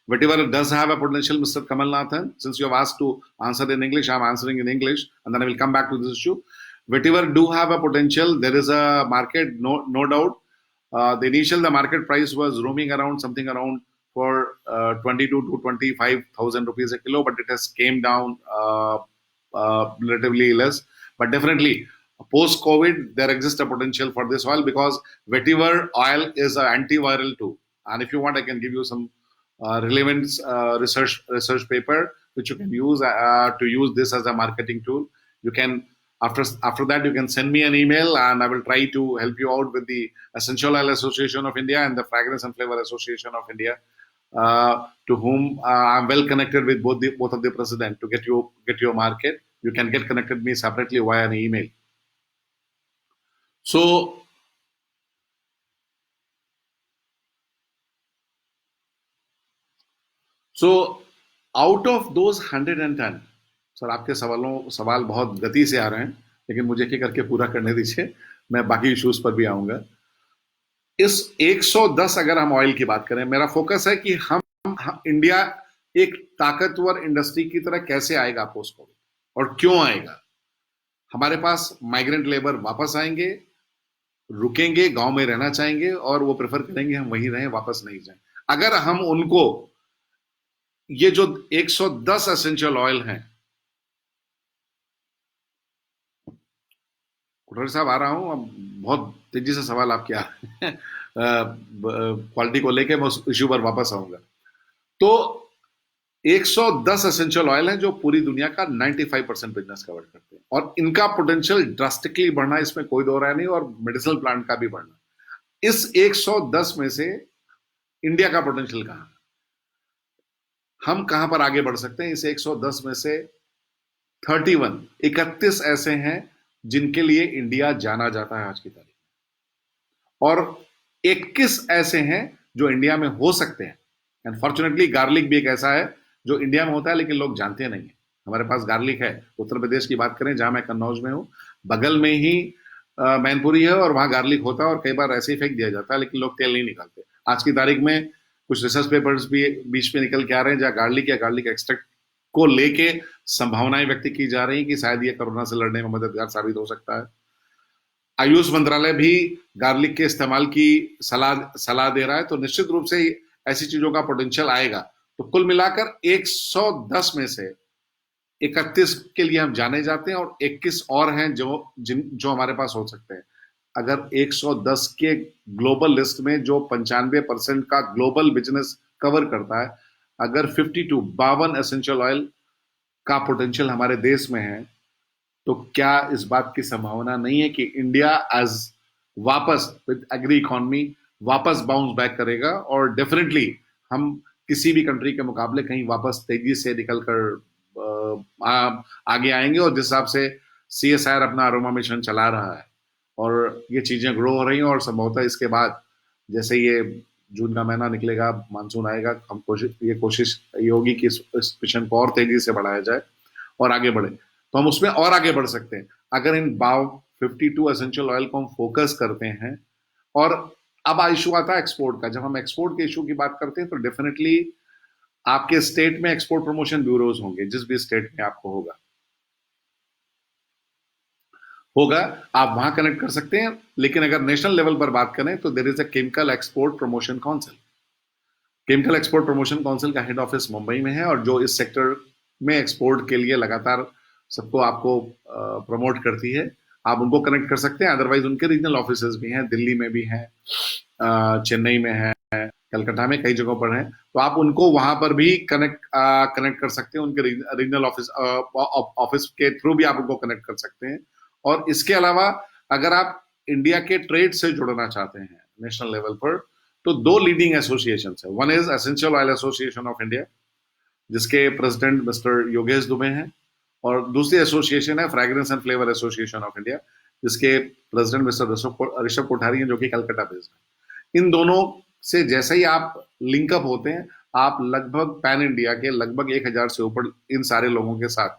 Whatever does have a potential, Mr. Kamalnathan. Since you have asked to answer in English, I am answering in English, and then I will come back to this issue. Whatever do have a potential, there is a market, no doubt. The market price was roaming around something around for 22 to 25,000 rupees a kilo, but it has came down relatively less. But definitely, post COVID, there exists a potential for this oil because vetiver oil is an antiviral too. And if you want, I can give you some relevant research paper which you can use to use this as a marketing tool. You can after that you can send me an email and I will try to help you out with the Essential Oil Association of India and the Fragrance and Flavor Association of India, to whom I'm well connected with both of the president to get your market. You can get connected with me separately via an email. So out of those 110, sir आपके सवाल बहुत गति से आ रहे हैं, लेकिन मुझे एक करके पूरा करने दीजिए, मैं बाकी इश्यूज पर भी आऊंगा। इस 110 अगर हम ऑयल की बात करें, मेरा फोकस है कि हम इंडिया एक ताकतवर इंडस्ट्री की तरह कैसे आएगा पोस्ट कोविड, और क्यों आएगा। हमारे पास माइग्रेंट लेबर वापस आएंगे, रुकेंगे, गांव में रहना चाहेंगे और वो प्रेफर करेंगे हम वहीं रहें, वापस नहीं जाएं। अगर हम उनको ये जो 110 एसेंशियल ऑयल हैं कोठारी साहब आ रहा हूँ। अब बहुत तेजी से सवाल आपके आ रहे हैं क्वालिटी को लेके, मैं उस इश्यू पर वापस आऊंगा। तो 110 एसेंशियल ऑयल हैं जो पूरी दुनिया का 95% बिजनेस कवर करते हैं, और इनका पोटेंशियल ड्रास्टिकली बढ़ना, इसमें कोई दो राय नहीं, और मेडिसिनल प्लांट का भी बढ़ना। इस 110 में से इंडिया का पोटेंशियल कहां, हम कहां पर आगे बढ़ सकते हैं? इस 110 में से 31 ऐसे हैं जिनके लिए इंडिया जाना जाता है आज की तारीख में, और 21 ऐसे हैं जो इंडिया में हो सकते हैं। अनफॉर्चुनेटली गार्लिक भी एक ऐसा है जो इंडिया में होता है लेकिन लोग जानते नहीं है। हमारे पास गार्लिक है, उत्तर प्रदेश की बात करें जहां मैं कन्नौज में हूं, बगल में ही मैनपुरी है, और वहां गार्लिक होता है, और कई बार ऐसे ही फेंक दिया जाता है लेकिन लोग तेल नहीं निकालते। आज की तारीख में कुछ रिसर्च पेपर्स भी बीच में निकल के आ रहे हैं जहां गार्लिक या गार्लिक एक्सट्रैक्ट को लेके संभावनाएं व्यक्त की जा रही हैं कि शायद ये कोरोना से लड़ने में मददगार साबित हो सकता है। आयुष मंत्रालय भी गार्लिक के इस्तेमाल की सलाह सलाह दे रहा है, तो निश्चित रूप से ऐसी चीजों का पोटेंशियल आएगा। तो कुल मिलाकर 110 में से 31 के लिए हम जाने जाते हैं, और 21 और हैं जो हमारे पास हो सकते हैं। अगर 110 के ग्लोबल लिस्ट में जो 95% का ग्लोबल बिजनेस कवर करता है, अगर 52 एसेंशियल ऑयल का पोटेंशियल हमारे देश में है, तो क्या इस बात की संभावना नहीं है कि इंडिया एज वापस विद एग्री इकोनॉमी वापस बाउंस बैक करेगा, और डेफिनेटली हम किसी भी कंट्री के मुकाबले कहीं वापस तेजी से निकल कर आगे आएंगे। और जिस हिसाब से CSIR अपना अरोमा मिशन चला रहा है और ये चीजें ग्रो हो रही हैं, और संभवतः इसके बाद जैसे ये जून का महीना निकलेगा, मानसून आएगा, हम कोशिश ये होगी कि इस मिशन को और तेजी से बढ़ाया जाए और आगे बढ़े, तो हम उसमें और आगे बढ़ सकते हैं अगर इन 52 एसेंशियल ऑयल को हम फोकस करते हैं। और अब इशू आता है एक्सपोर्ट का। जब हम एक्सपोर्ट के इशू की बात करते हैं तो डेफिनेटली आपके स्टेट में एक्सपोर्ट प्रमोशन ब्यूरोज होंगे, जिस भी स्टेट में आपको होगा होगा आप वहां कनेक्ट कर सकते हैं। लेकिन अगर नेशनल लेवल पर बात करें तो there is a chemical export promotion council. Chemical export promotion council का हेड ऑफिस मुंबई में है, और जो इस सेक्टर में एक्सपोर्ट के लिए लगातार सबको आपको प्रमोट करती है। आप उनको कनेक्ट कर सकते हैं। अदरवाइज उनके रीजनल ऑफिसेज भी हैं, दिल्ली में भी हैं, चेन्नई में है, कलकत्ता में, कई जगहों पर हैं। तो आप उनको वहां पर भी कनेक्ट कर सकते हैं। उनके रीजनल ऑफिस के थ्रू भी आप उनको कनेक्ट कर सकते हैं। और इसके अलावा अगर आप इंडिया के ट्रेड से जुड़ना चाहते हैं नेशनल लेवल पर, तो दो लीडिंग एसोसिएशन है। One is essential oil association of India, जिसके प्रेसिडेंट मिस्टर योगेश दुबे हैं, और दूसरी एसोसिएशन है fragrance and flavour association of India, जिसके प्रेसिडेंट मिस्टर ऋषभ कोठारी हैं, जो कि कलकत्ता बेस्ड है। इन दोनों से जैसे ही आप लिंकअप होते हैं, आप लगभग पैन इंडिया के लगभग 1000 से ऊपर इन सारे लोगों के साथ।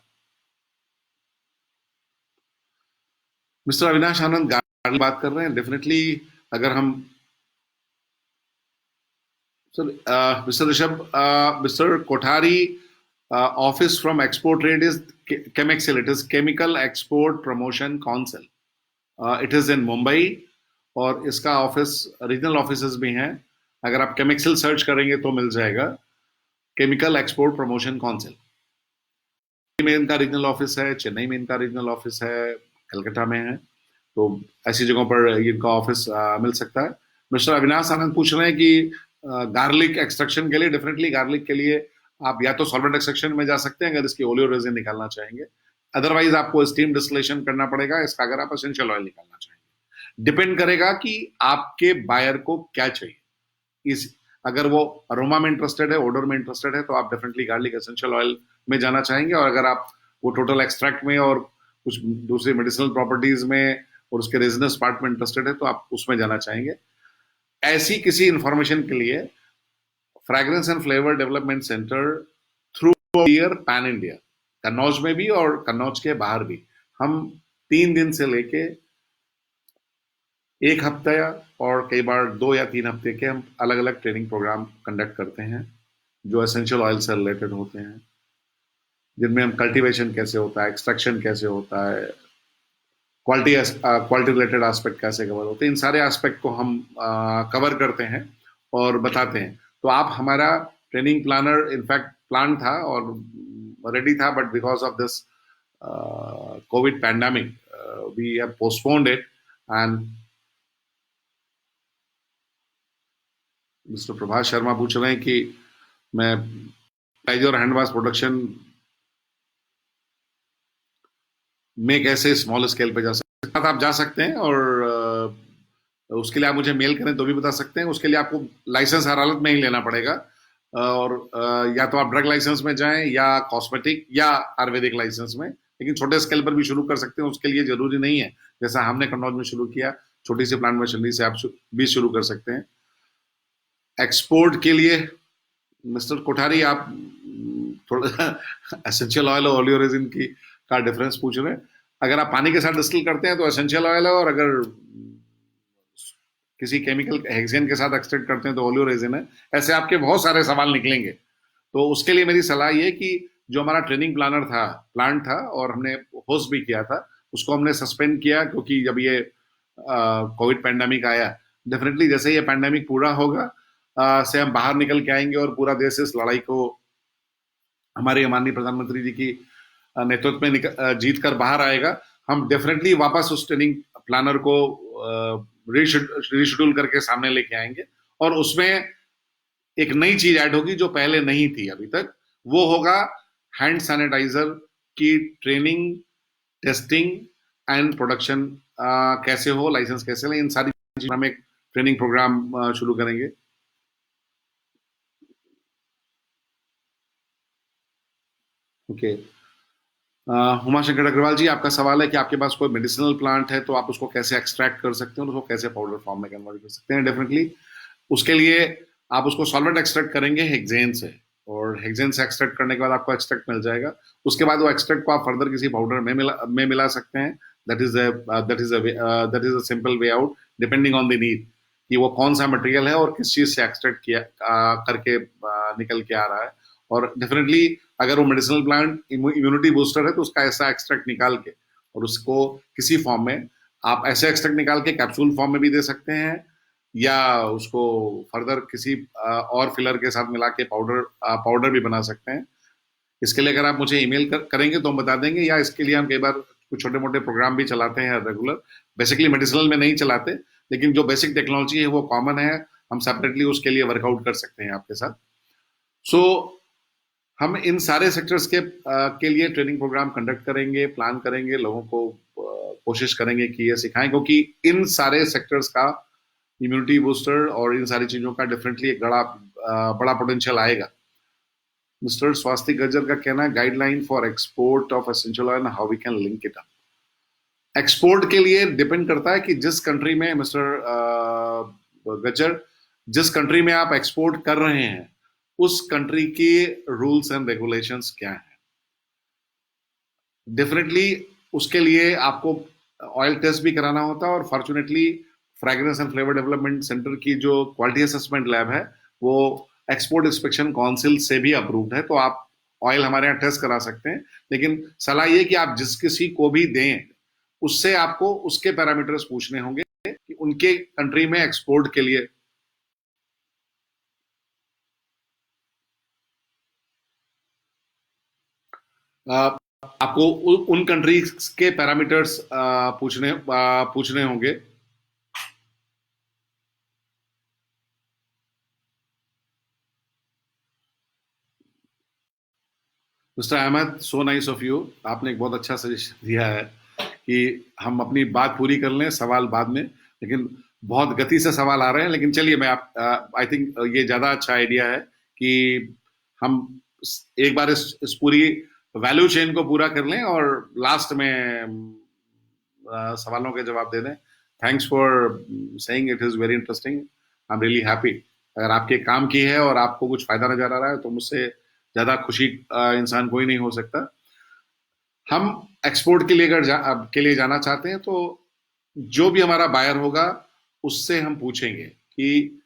मिस्टर अविनाश आनंद गार्लिक बात कर रहे हैं। डेफिनेटली अगर हम mister Rishabh, mister Kothari office from export trade is Chemexil. It is Chemical Export Promotion Council. It is in Mumbai, और इसका ऑफिस रीजनल ऑफिसेज भी हैं। अगर आप केमिक्सिल सर्च करेंगे तो मिल जाएगा, केमिकल एक्सपोर्ट प्रमोशन काउंसिल। में इनका रीजनल ऑफिस है, चेन्नई में इनका रीजनल ऑफिस है, कलकत्ता में है। तो ऐसी जगहों पर इनका ऑफिस मिल सकता है। मिस्टर अविनाश आनंद पूछ रहे हैं कि गार्लिक एक्सट्रैक्शन के लिए, डेफिनेटली गार्लिक के लिए आप या तो सॉल्वेंट एक्सट्रैक्शन में जा सकते हैं अगर इसकी ओलियो रेजिन निकालना चाहेंगे। अदरवाइज आपको स्टीम डिस्टिलेशन करना पड़ेगा इसका, अगर आप एसेंशियल ऑयल निकालना चाहेंगे। डिपेंड करेगा कि आपके बायर को क्या चाहिए। इस अगर वो अरोमा में इंटरेस्टेड है, ओडर में इंटरेस्टेड है, तो आप डेफिनेटली गार्लिक एसेंशियल ऑयल में जाना चाहेंगे। और अगर आप वो टोटल एक्सट्रैक्ट में और कुछ दूसरी मेडिसिनल प्रॉपर्टीज में और उसके रेजिनस पार्ट में इंटरेस्टेड है, तो आप उसमें जाना चाहेंगे। ऐसी किसी इंफॉर्मेशन के लिए fragrance and flavour development centre through year pan India, Kannauj में भी और कन्नौज के बाहर भी, हम 3 दिन से लेके 1 हफ्ते और कई बार 2 या 3 हफ्ते के हम अलग अलग ट्रेनिंग प्रोग्राम कंडक्ट करते हैं जो एसेंशियल ऑयल से रिलेटेड होते हैं, जिनमें हम कल्टीवेशन कैसे होता है, एक्सट्रैक्शन कैसे होता है, क्वालिटी रिलेटेड एस्पेक्ट कैसे कवर होते हैं, इन सारे एस्पेक्ट को हम कवर करते हैं और बताते हैं। तो आप हमारा ट्रेनिंग प्लानर इनफैक्ट प्लान था और रेडी था, but because of this Covid pandemic we have postponed it. And mister Prabhash Sharma पूछ रहे हैं कि मैं प्राइज और हैंड वॉश प्रोडक्शन में कैसे स्मॉल स्केल पे जा सकते हैं। आप जा सकते हैं, और उसके लिए आप मुझे मेल करें तो भी बता सकते हैं। उसके लिए आपको लाइसेंस हर हालत में ही लेना पड़ेगा, और या तो आप ड्रग लाइसेंस में जाएं, या कॉस्मेटिक या आयुर्वेदिक लाइसेंस में। लेकिन छोटे स्केल पर भी शुरू कर सकते हैं, उसके लिए जरूरी नहीं है जैसा हमने कन्नौज में शुरू किया, छोटी सी प्लांट मशीनरी से आप भी शुरू कर सकते हैं। एक्सपोर्ट के लिए मिस्टर कोठारी आप थोड़ा एसेंशियल ऑयल और ओलियो रेजिन की का डिफरेंस पूछ रहे हैं। अगर आप पानी के साथ डिस्टिल करते हैं तो एसेंशियल ऑयल है, और अगर किसी केमिकल हेक्सेन के साथ एक्सट्रैक्ट करते हैं तो ओलियो रेजिन है। ऐसे आपके बहुत सारे सवाल निकलेंगे। तो उसके लिए मेरी सलाह ये कि जो हमारा ट्रेनिंग प्लांट था और हमने होस्ट भी किया था, उसको हमने सस्पेंड किया, क्योंकि जब ये कोविड पैंडेमिक आया, डेफिनेटली जैसे ये पैंडेमिक पूरा होगा से हम बाहर निकल के आएंगे और पूरा देश इस लड़ाई को हमारे माननीय प्रधानमंत्री जी की नेतृत्व में जीत कर बाहर आएगा। हम डेफिनेटली वापस उस ट्रेनिंग प्लानर को रीशेड्यूल करके सामने लेके आएंगे, और उसमें एक नई चीज ऐड होगी जो पहले नहीं थी अभी तक। वो होगा हैंड सैनिटाइजर की ट्रेनिंग, टेस्टिंग एंड प्रोडक्शन कैसे हो, लाइसेंस कैसे लें, इन सारी चीजों हम एक ट्रेनिंग प्रोग्राम शुरू करेंगे। ओके, उमाशंकर अग्रवाल जी, आपका सवाल है कि आपके पास कोई मेडिसिनल प्लांट है तो आप उसको कैसे एक्सट्रैक्ट कर सकते हैं और उसको कैसे पाउडर फॉर्म में कन्वर्ट कर सकते हैं। डेफिनेटली उसके लिए आप उसको सॉल्वेंट एक्सट्रैक्ट करेंगे हेक्सेन से, और हेक्सेन से एक्सट्रैक्ट करने के बाद आपको एक्सट्रैक्ट मिल जाएगा। उसके बाद वो एक्सट्रैक्ट को आप फर्दर किसी पाउडर में मिला सकते हैं। That is a simple way out, depending on the need कि वो कौन सा मटेरियल है और किस चीज से एक्सट्रैक्ट किया करके निकल के आ रहा है। और डेफिनेटली अगर वो मेडिसिनल प्लांट इम्यूनिटी बूस्टर है तो उसका ऐसा एक्सट्रैक्ट निकाल के और उसको किसी फॉर्म में आप ऐसे एक्सट्रैक्ट निकाल के कैप्सूल फॉर्म में भी दे सकते हैं, या उसको फर्दर किसी और फिलर के साथ मिला के पाउडर भी बना सकते हैं। इसके लिए अगर आप मुझे ईमेल करेंगे तो हम बता देंगे, या इसके लिए हम कई बार कुछ छोटे मोटे प्रोग्राम भी चलाते हैं रेगुलर। बेसिकली मेडिसिनल में नहीं चलाते, लेकिन जो बेसिक टेक्नोलॉजी है वो कॉमन है, हम सेपरेटली उसके लिए वर्कआउट कर सकते हैं आपके साथ। सो हम इन सारे सेक्टर्स के लिए ट्रेनिंग प्रोग्राम कंडक्ट करेंगे, प्लान करेंगे, लोगों को कोशिश करेंगे कि ये सिखाएं, क्योंकि इन सारे सेक्टर्स का इम्यूनिटी बूस्टर और इन सारी चीजों का डेफिनेटली एक बड़ा पोटेंशियल आएगा। मिस्टर स्वास्तिक गज्जर का कहना है guideline for export of essential oil, how we can link it up. Export के लिए डिपेंड करता है कि जिस कंट्री में मिस्टर गज्जर, जिस कंट्री में आप एक्सपोर्ट कर रहे हैं उस कंट्री के रूल्स एंड रेगुलेशंस क्या हैं। डेफिनेटली उसके लिए आपको ऑयल टेस्ट भी कराना होता है, और fortunately fragrance and flavour development centre की जो क्वालिटी असेसमेंट लैब है वो एक्सपोर्ट इंस्पेक्शन काउंसिल से भी अप्रूव्ड है, तो आप ऑयल हमारे यहाँ टेस्ट करा सकते हैं। लेकिन सलाह ये कि आप जिस किसी को भी दें उससे आपको उसके पैरामीटर्स पूछने होंगे कि उनके कंट्री में एक्सपोर्ट के लिए आपको उन कंट्रीज के पैरामीटर्स पूछने होंगे। Mister Ahmed, so nice of you, आपने एक बहुत अच्छा सजेशन दिया है कि हम अपनी बात पूरी कर लें, सवाल बाद में। लेकिन बहुत गति से सवाल आ रहे हैं, लेकिन चलिए मैं आई थिंक ये ज्यादा अच्छा आइडिया है कि हम एक बार इस पूरी वैल्यू चेन को पूरा कर लें और लास्ट में सवालों के जवाब दे दें। Thanks for saying, it is very interesting, I am really happy. अगर आपके काम की है और आपको कुछ फायदा नजर आ रहा है तो मुझसे ज्यादा खुशी इंसान कोई नहीं हो सकता। हम एक्सपोर्ट के लिए के लिए जाना चाहते हैं तो जो भी हमारा बायर होगा उससे हम पूछेंगे कि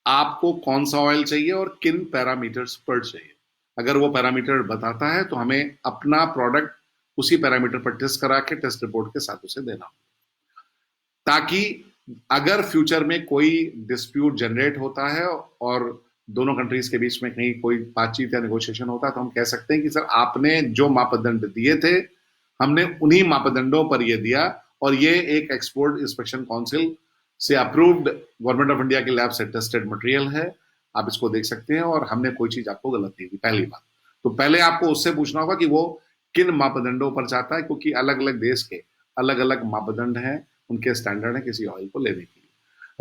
आपको कौन सा ऑयल चाहिए और किन पैरामीटर्स पर चाहिए। अगर वो पैरामीटर बताता है तो हमें अपना प्रोडक्ट उसी पैरामीटर पर टेस्ट करा के टेस्ट रिपोर्ट के साथ उसे देना, ताकि अगर फ्यूचर में कोई डिस्प्यूट जनरेट होता है और दोनों कंट्रीज के बीच में कहीं कोई बातचीत या नेगोशिएशन होता है तो हम कह सकते हैं कि सर आपने जो मापदंड दिए थे हमने उन्हीं मापदंडों पर ये दिया, और ये एक एक्सपोर्ट इंस्पेक्शन काउंसिल से अप्रूव्ड गवर्नमेंट ऑफ इंडिया के लैब से टेस्टेड मटेरियल है। आप इसको देख सकते हैं, और हमने कोई चीज आपको गलत नहीं दी, पहली बात। तो पहले आपको उससे पूछना होगा कि वो किन मापदंडों पर चाहता है, क्योंकि अलग अलग देश के अलग अलग मापदंड हैं, उनके स्टैंडर्ड है किसी ऑयल को लेने के लिए।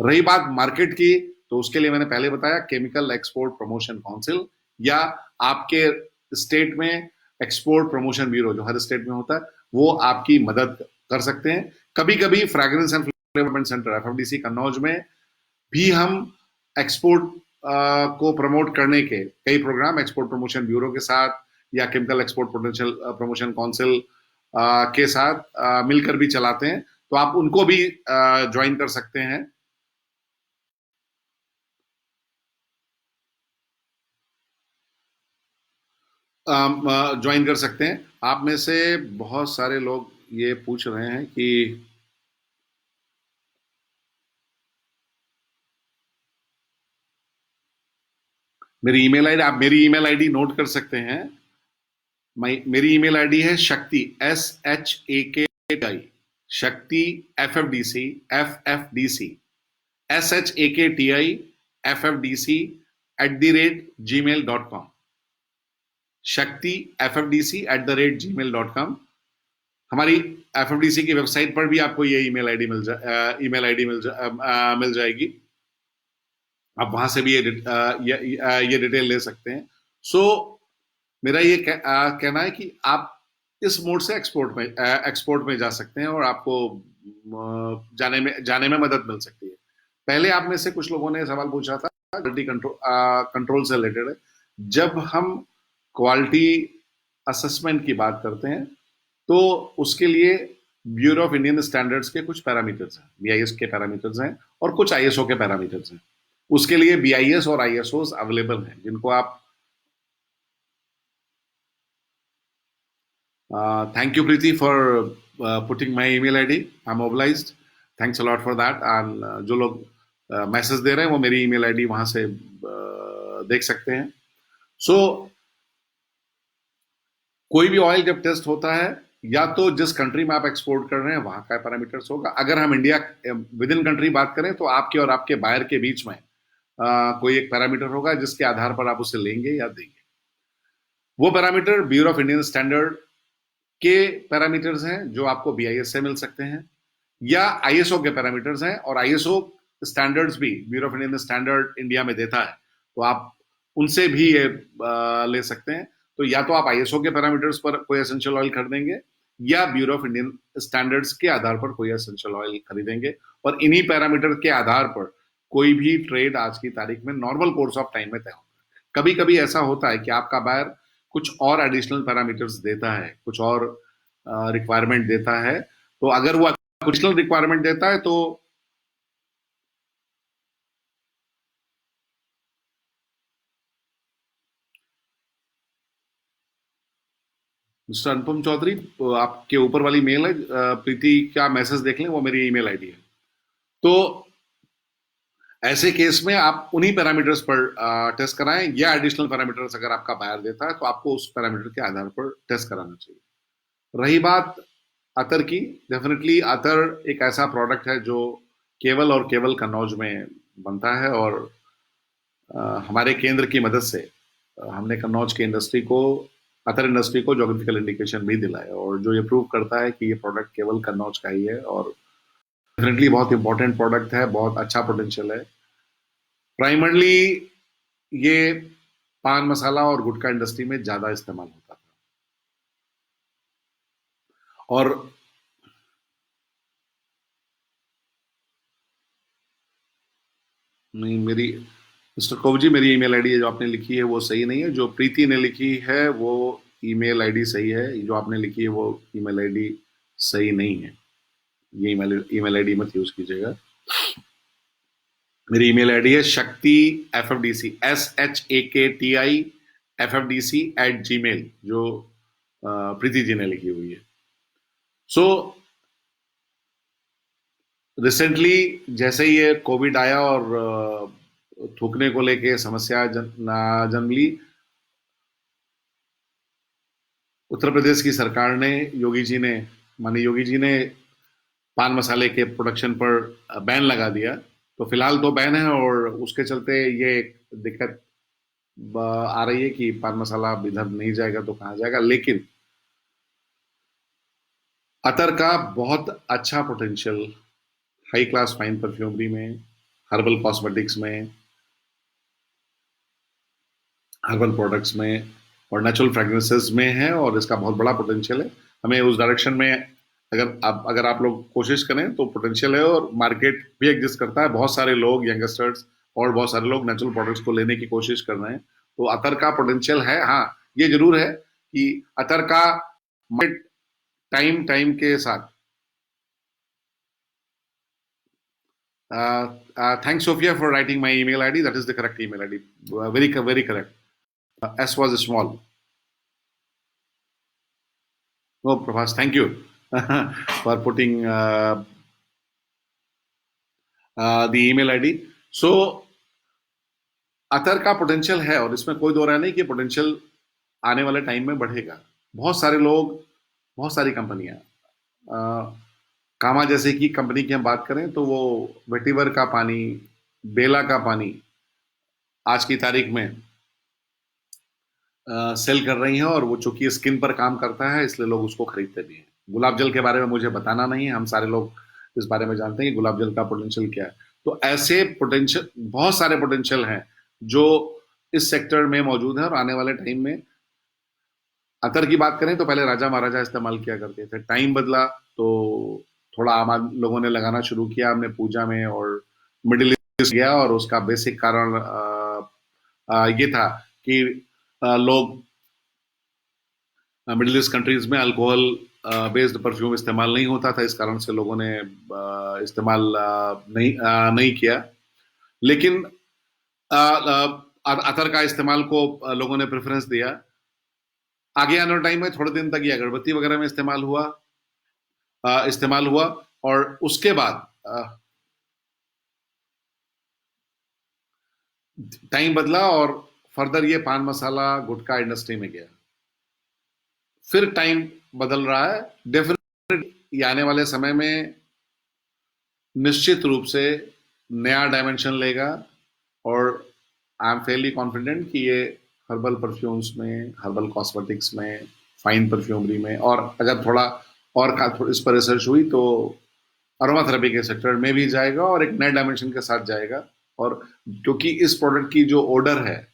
रही बात मार्केट की, तो उसके लिए मैंने पहले बताया केमिकल एक्सपोर्ट प्रमोशन काउंसिल, या आपके स्टेट में एक्सपोर्ट प्रमोशन ब्यूरो, जो हर स्टेट में होता है, वो आपकी मदद कर सकते हैं। कभी कभी fragrance and flavour centre FFDC Kannauj में भी हम एक्सपोर्ट को प्रमोट करने के कई प्रोग्राम एक्सपोर्ट प्रमोशन ब्यूरो के साथ या chemical export potential promotion council के साथ मिलकर भी चलाते हैं, तो आप उनको भी ज्वाइन कर सकते हैं। ज्वाइन कर सकते हैं। आप में से बहुत सारे लोग ये पूछ रहे हैं कि मेरी ईमेल आईडी, आप मेरी ईमेल आईडी नोट कर सकते हैं। मेरी ईमेल आईडी है शक्ति, SHAKTI, शक्ति FFDC SHAKTI FFDC@gmail.com, शक्ति FFDC@gmail.com। हमारी एफएफडीसी की वेबसाइट पर भी आपको ये ईमेल आईडी मिल जाएगी। आप वहां से भी ये डिटेल ले सकते हैं। सो मेरा ये कहना है कि आप इस मोड से एक्सपोर्ट में जा सकते हैं, और आपको जाने में मदद मिल सकती है। पहले आप में से कुछ लोगों ने सवाल पूछा था क्वालिटी कंट्रोल से रिलेटेड है। जब हम क्वालिटी असेसमेंट की बात करते हैं, तो उसके लिए ब्यूरो ऑफ इंडियन स्टैंडर्ड्स के कुछ पैरामीटर्स हैं, बीआईएस के पैरामीटर्स हैं, और कुछ आईएसओ के पैरामीटर्स हैं। उसके लिए बीआईएस और आईएसओ अवेलेबल हैं, जिनको आप thank you, Preeti, for putting my email ID. I'm mobilized. Thanks a lot for that. And जो लोग मैसेज दे रहे हैं वो मेरी ईमेल आईडी वहां से देख सकते हैं। सो कोई भी ऑयल जब टेस्ट होता है, या तो जिस कंट्री में आप एक्सपोर्ट कर रहे हैं वहां का पैरामीटर्स होगा। अगर हम इंडिया विद इन कंट्री बात करें, तो आपके और आपके बायर के बीच में कोई एक पैरामीटर होगा जिसके आधार पर आप उसे लेंगे या देंगे। वो parameter bureau of Indian standard के पैरामीटर्स हैं, जो आपको बीआईएस से मिल सकते हैं, या आईएसओ के पैरामीटर्स हैं। और आईएसओ स्टैंडर्ड्स भी bureau of Indian standard India में देता है, तो आप उनसे भी ये ले सकते हैं। तो या तो आप आईएसओ के पैरामीटर्स पर कोई एसेंशियल ऑयल खरीदेंगे, या ब्यूरो ऑफ इंडियन स्टैंडर्ड्स के आधार पर कोई एसेंशियल ऑयल खरीदेंगे, और इन्हीं पैरामीटर के आधार पर कोई भी ट्रेड आज की तारीख में नॉर्मल कोर्स ऑफ टाइम में तय होता है। कभी कभी ऐसा होता है कि आपका बायर कुछ और एडिशनल पैरामीटर्स देता है, कुछ और रिक्वायरमेंट देता है। तो अगर वो एडिशनल रिक्वायरमेंट देता है, तो मिस्टर अनुपम चौधरी, आपके ऊपर वाली मेल है, प्रीति का मैसेज देख लें, वो मेरी ईमेल आईडी है। तो ऐसे केस में आप उन्हीं पैरामीटर्स पर टेस्ट कराएं, या एडिशनल पैरामीटर्स अगर आपका बायर देता है, तो आपको उस पैरामीटर के आधार पर टेस्ट कराना चाहिए। रही बात अतर की, डेफिनेटली अतर एक ऐसा प्रोडक्ट है जो केवल और केवल कन्नौज में बनता है, और हमारे केंद्र की मदद से हमने कन्नौज की इंडस्ट्री को, अतर इंडस्ट्री को ज्योग्राफिकल इंडिकेशन भी दिलाया, और जो ये प्रूव करता है कि ये प्रोडक्ट केवल कन्नौज का ही है, और डेफिनेटली बहुत इंपॉर्टेंट प्रोडक्ट है, बहुत अच्छा पोटेंशियल है। प्राइमरली ये पान मसाला और गुटखा इंडस्ट्री में ज्यादा इस्तेमाल होता था। और नहीं, मेरी मिस्टर कोवजी, मेरी ईमेल आईडी जो आपने लिखी है वो सही नहीं है। जो प्रीति ने लिखी है वो ईमेल आईडी सही है, जो आपने लिखी है वो ईमेल आईडी सही नहीं है। ये ईमेल आईडी मत यूज कीजिएगा। मेरी ईमेल आईडी है शक्ति FFDC SHAKTI FFDC@gmail, जो प्रीति जी ने लिखी हुई है। सो रिसेंटली जैसे ही ये कोविड आया और थूकने को लेके समस्या जन्म ली, उत्तर प्रदेश की सरकार ने, योगी जी ने, माननीय योगी जी ने पान मसाले के प्रोडक्शन पर बैन लगा दिया। तो फिलहाल तो बैन है, और उसके चलते ये एक दिक्कत आ रही है कि पान मसाला अब इधर नहीं जाएगा तो कहाँ जाएगा। लेकिन अतर का बहुत अच्छा potential high class fine perfumery में, हर्बल कॉस्मेटिक्स में, हर्बल प्रोडक्ट्स में और नेचुरल फ्रेग्रेंसेस में है, और इसका बहुत बड़ा पोटेंशियल है। हमें उस डायरेक्शन में अगर आप लोग कोशिश करें तो पोटेंशियल है, और मार्केट भी एग्जिस्ट करता है। बहुत सारे लोग, यंगस्टर्स और बहुत सारे लोग नेचुरल प्रोडक्ट्स को लेने की कोशिश कर रहे हैं। तो अतर का पोटेंशियल है। हाँ, ये जरूर है कि अतर का मार्केट टाइम टाइम के साथ। Thanks Sofia for writing my email ID, that is the correct email ID, very very correct. S was small. No, Prabhas, thank you for putting the email ID. So, अतर का potential है, और इसमें कोई दो राय नहीं कि पोटेंशियल आने वाले टाइम में बढ़ेगा। बहुत सारे लोग, बहुत सारी कंपनियां, कामा जैसे की कंपनी की हम बात करें तो वो वेटिवर का पानी, बेला का पानी आज की तारीख में सेल कर रही हैं, और वो चूंकि स्किन पर काम करता है इसलिए लोग उसको खरीदते भी हैं। गुलाब जल के बारे में मुझे बताना नहीं है, हम सारे लोग इस बारे में जानते हैं कि गुलाब जल का पोटेंशियल क्या है। तो ऐसे पोटेंशियल, बहुत सारे पोटेंशियल हैं जो इस सेक्टर में मौजूद है, और आने वाले टाइम में अतर की बात करें तो पहले राजा महाराजा इस्तेमाल किया करते थे। टाइम बदला तो थोड़ा आम लोगों ने लगाना शुरू किया, हमने पूजा में, और मिडिल ईस्ट गया, और उसका बेसिक कारण ये था कि लोग मिडिल ईस्ट कंट्रीज में अल्कोहल बेस्ड परफ्यूम इस्तेमाल नहीं होता था, इस कारण से लोगों ने इस्तेमाल नहीं किया। लेकिन अतर का इस्तेमाल को लोगों ने प्रेफरेंस दिया। आगे आने वाले टाइम में थोड़े दिन तक ये अगरबत्ती वगैरह में इस्तेमाल हुआ, और उसके बाद टाइम बदला, और फर्दर ये पान मसाला गुटखा इंडस्ट्री में गया। फिर टाइम बदल रहा है, डेफिनेटली ये आने वाले समय में निश्चित रूप से नया डायमेंशन लेगा, और आई एम फेयरली कॉन्फिडेंट कि ये हर्बल परफ्यूम्स में, हर्बल कॉस्मेटिक्स में, फाइन परफ्यूमरी में, और अगर थोड़ा और इस पर रिसर्च हुई तो अरोमा थेरेपी के सेक्टर में भी जाएगा, और एक नए डायमेंशन के साथ जाएगा। और क्योंकि इस प्रोडक्ट की जो ऑर्डर है,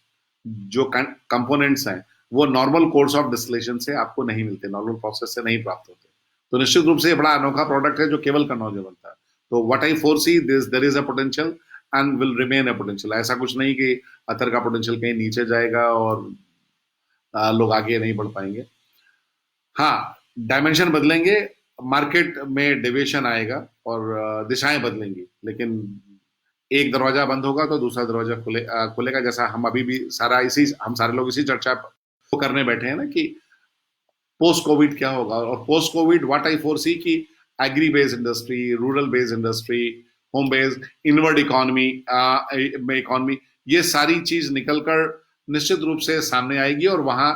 जो कंपोनेंट्स हैं, वो नॉर्मल कोर्स ऑफ डिस्टिलेशन से आपको नहीं मिलते, नॉर्मल प्रोसेस से नहीं प्राप्त होते। तो निश्चित रूप से ये बड़ा अनोखा प्रोडक्ट है जो केवल कन्नौज में बनता है। तो what I foresee this, there is a potential and will remain a potential. ऐसा कुछ नहीं कि अतर का पोटेंशियल कहीं नीचे जाएगा और लोग आगे नहीं बढ़ पाएंगे। हाँ, डायमेंशन बदलेंगे, मार्केट में डेविएशन आएगा, और दिशाएं बदलेंगी, लेकिन एक दरवाजा बंद होगा तो दूसरा दरवाजा खुलेगा। जैसा हम अभी भी हम सारे लोग इसी चर्चा को करने बैठे हैं ना कि पोस्ट कोविड क्या होगा, और post Covid what I foresee की agri based industry, rural based industry, home based, inward economy, ये सारी चीज निकलकर निश्चित रूप से सामने आएगी, और वहां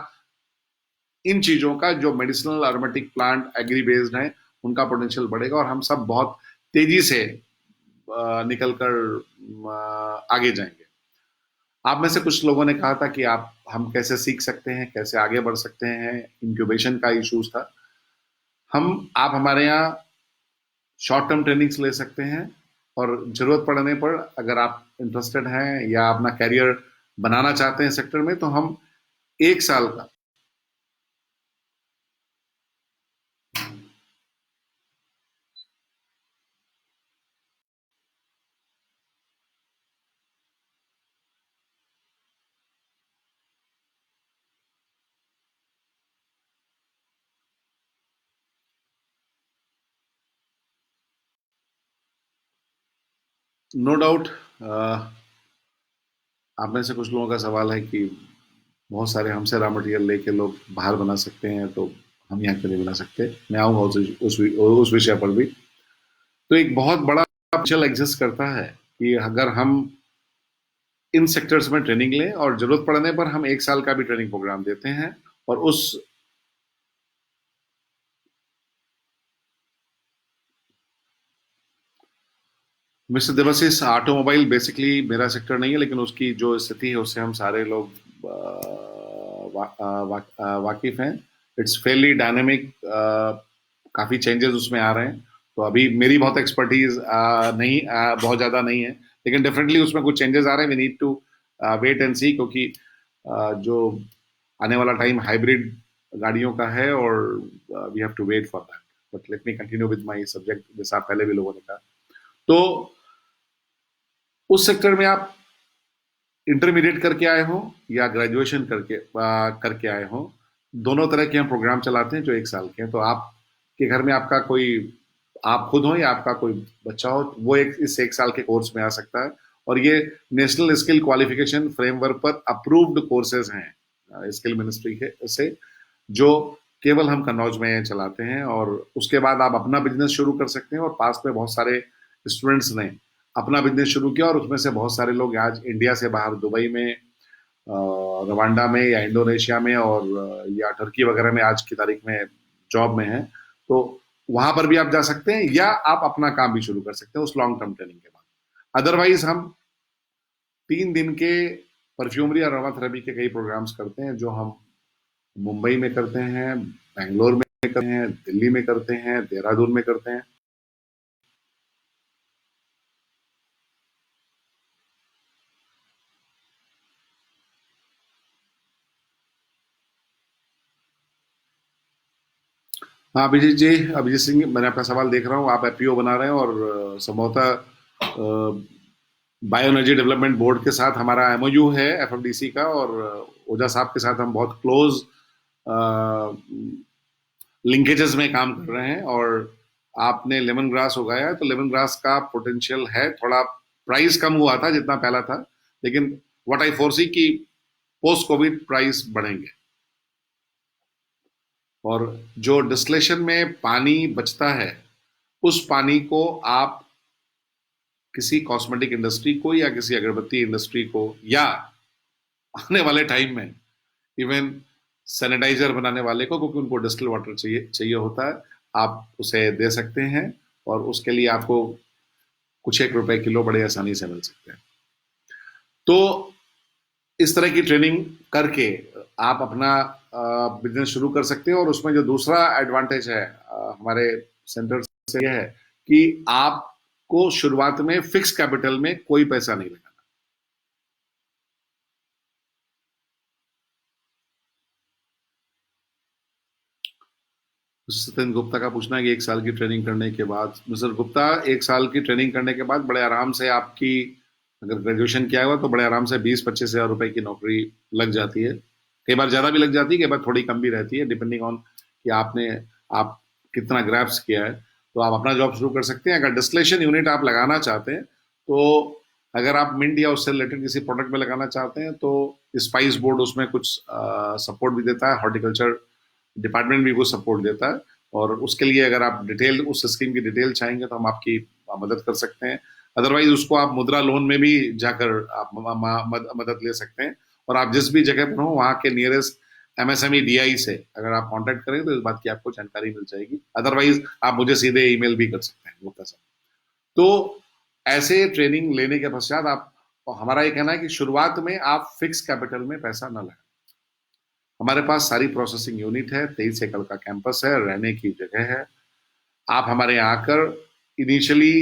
इन चीजों का, जो medicinal aromatic plant agri based है, उनका पोटेंशियल बढ़ेगा, और हम सब बहुत तेजी से निकलकर आगे जाएंगे। आप में से कुछ लोगों ने कहा था कि हम कैसे सीख सकते हैं, कैसे आगे बढ़ सकते हैं, इंक्यूबेशन का इश्यूज था। आप हमारे यहाँ शॉर्ट टर्म ट्रेनिंग्स ले सकते हैं, और जरूरत पड़ने पर अगर आप इंटरेस्टेड हैं या अपना कैरियर बनाना चाहते हैं सेक्टर में, तो हम 1 साल का नो डाउट। आप में से कुछ लोगों का सवाल है कि बहुत सारे हमसे रॉ मटेरियल लेके लोग बाहर बना सकते हैं, तो हम यहाँ क्यों नहीं बना सकते। मैं आऊंगा उस विषय पर भी। तो एक बहुत बड़ा पोटेंशियल एग्जिस्ट करता है कि अगर हम इन सेक्टर्स में ट्रेनिंग लें, और जरूरत पड़ने पर हम 1 साल का भी ट्रेनिंग प्रोग्राम देते हैं, और उस मिस्टर देवाशीष, ऑटोमोबाइल बेसिकली मेरा सेक्टर नहीं है, लेकिन उसकी जो स्थिति है उससे हम सारे लोग वाकिफ हैं। इट्स फेयरली डायनेमिक, काफ़ी चेंजेस उसमें आ रहे हैं। तो अभी मेरी बहुत एक्सपर्टीज नहीं, बहुत ज़्यादा नहीं है, लेकिन डेफिनेटली उसमें कुछ चेंजेस आ रहे हैं। We need to wait and see, क्योंकि जो आने वाला टाइम हाइब्रिड गाड़ियों का है, और we have to wait for that. But let me continue with my subject, जैसा पहले भी लोगों ने कहा। तो उस सेक्टर में आप इंटरमीडिएट करके आए हो या ग्रेजुएशन करके आए हो, दोनों तरह के हम प्रोग्राम चलाते हैं जो 1 साल के हैं। तो आपके घर में आपका कोई, आप खुद हो या आपका कोई बच्चा हो, वो इस 1 साल के कोर्स में आ सकता है। और ये नेशनल स्किल क्वालिफिकेशन फ्रेमवर्क पर अप्रूव्ड कोर्सेज हैं स्किल मिनिस्ट्री के से, जो केवल हम कन्नौज में चलाते हैं। और उसके बाद आप अपना बिजनेस शुरू कर सकते हैं। और पास में बहुत सारे स्टूडेंट्स ने अपना बिजनेस शुरू किया, और उसमें से बहुत सारे लोग आज इंडिया से बाहर दुबई में, रवांडा में या इंडोनेशिया में, और या टर्की वगैरह में आज की तारीख में जॉब में हैं। तो वहां पर भी आप जा सकते हैं, या आप अपना काम भी शुरू कर सकते हैं उस लॉन्ग टर्म ट्रेनिंग के बाद। अदरवाइज हम 3 दिन के परफ्यूमरी और अरोमा थेरेपी के कई प्रोग्राम्स करते हैं, जो हम मुंबई में करते हैं, बेंगलोर में करते हैं, दिल्ली में करते हैं, देहरादून में करते हैं। हाँ अभिजीत जी, अभिजीत सिंह, मैंने आपका सवाल देख रहा हूँ। आप एपीओ बना रहे हैं, और संभवतः बायो एनर्जी डेवलपमेंट बोर्ड के साथ हमारा एमओयू है एफएफडीसी का, और ओझा साहब के साथ हम बहुत क्लोज लिंकेजेस में काम कर रहे हैं। और आपने लेमन ग्रास उगाया है, तो लेमन ग्रास का पोटेंशियल है। थोड़ा प्राइस कम हुआ था जितना पहला था, लेकिन व्हाट आई फोरसी कि पोस्ट कोविड प्राइस बढ़ेंगे। और जो डिस्टिलेशन में पानी बचता है, उस पानी को आप किसी कॉस्मेटिक इंडस्ट्री को या किसी अगरबत्ती इंडस्ट्री को, या आने वाले टाइम में इवन सैनिटाइजर बनाने वाले को, क्योंकि उनको डिस्टिल वाटर चाहिए चाहिए होता है, आप उसे दे सकते हैं। और उसके लिए आपको कुछ एक रुपए किलो बड़े आसानी से मिल सकते हैं। तो इस तरह की ट्रेनिंग करके आप अपना बिजनेस शुरू कर सकते हैं। और उसमें जो दूसरा एडवांटेज है हमारे सेंटर से, यह है कि आपको शुरुआत में फिक्स कैपिटल में कोई पैसा नहीं लगा। सत्येंद्र गुप्ता का पूछना है कि 1 साल की ट्रेनिंग करने के बाद, मिस्टर गुप्ता, 1 साल की ट्रेनिंग करने के बाद बड़े आराम से आपकी, अगर ग्रेजुएशन किया हुआ, तो बड़े आराम से 20-25 हज़ार रुपए की नौकरी लग जाती है। कई बार ज्यादा भी लग जाती है, कई बार थोड़ी कम भी रहती है, डिपेंडिंग ऑन कि आप कितना ग्रैप्स किया है। तो आप अपना जॉब शुरू कर सकते हैं। अगर डिस्टिलेशन यूनिट आप लगाना चाहते हैं, तो अगर आप मिंट या उससे रिलेटेड किसी प्रोडक्ट में लगाना चाहते हैं, तो स्पाइस बोर्ड उसमें कुछ सपोर्ट भी देता है, हॉर्टिकल्चर डिपार्टमेंट भी कुछ सपोर्ट देता है। और उसके लिए अगर आप डिटेल, उस स्कीम की डिटेल चाहेंगे, तो हम आपकी मदद कर सकते हैं। अदरवाइज उसको आप मुद्रा लोन में भी जाकर आप मदद ले सकते हैं। और आप जिस भी जगह पर हो, वहाँ के नियरेस्ट एमएसएमई डीआई से अगर आप कांटेक्ट करें, तो इस बात की आपको जानकारी मिल जाएगी। अदरवाइज आप मुझे सीधे ईमेल भी कर सकते हैं, गुप्ता साहब। तो ऐसे ट्रेनिंग लेने के पश्चात आप, हमारा ये कहना है कि शुरुआत में आप फिक्स कैपिटल में पैसा न लगाएं। हमारे पास सारी प्रोसेसिंग यूनिट है, 23 एकड़ का कैंपस है, रहने की जगह है। आप हमारे यहाँ आकर इनिशियली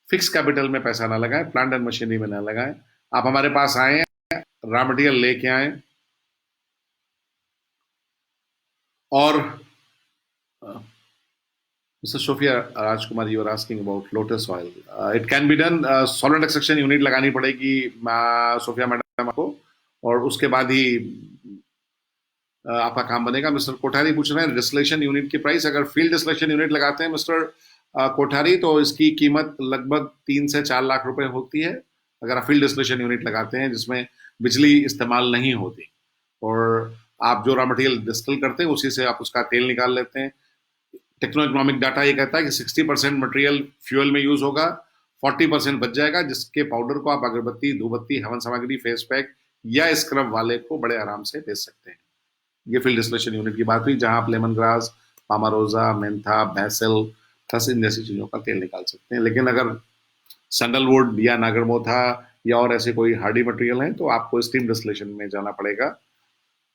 फिक्स कैपिटल में पैसा ना लगाएं, प्लांट एंड मशीनरी में ना लगाएं। आप हमारे पास आए, रॉ मटेरियल लेके आए, और mister Sofia Rajkumar, you are asking about lotus oil. It can be done, solid extraction unit लगानी पड़ेगी सोफिया मैडम को, और उसके बाद ही आपका काम बनेगा। मिस्टर कोठारी पूछ रहे हैं डिस्टिलेशन यूनिट की प्राइस। अगर फील्ड डिस्टिलेशन यूनिट लगाते हैं मिस्टर कोठारी, तो इसकी कीमत लगभग 3 से 4 लाख रुपए होती है। अगर आप फील्ड डिस्टिलेशन यूनिट लगाते हैं जिसमें बिजली इस्तेमाल नहीं होती, और आप जो रॉ मटेरियल डिस्टिल करते हैं उसी से आप उसका तेल निकाल लेते हैं। टेक्नो इकोनॉमिक डाटा ये कहता है कि 60% मटेरियल फ्यूल में यूज होगा, 40% बच जाएगा, जिसके पाउडर को आप अगरबत्ती, धूपबत्ती, हवन सामग्री, फेस पैक या स्क्रब वाले को बड़े आराम से बेच सकते हैं। ये फील्ड डिस्टिलेशन यूनिट की बात हुई, जहां आप लेमन ग्रास, पामारोजा, मेंथा, बैसल, थसिन जैसी चीजों का तेल निकाल सकते हैं। लेकिन अगर सैंडलवुड या नागरमोथा या और ऐसे कोई हार्डी मटेरियल हैं तो आपको स्टीम डिस्टिलेशन में जाना पड़ेगा।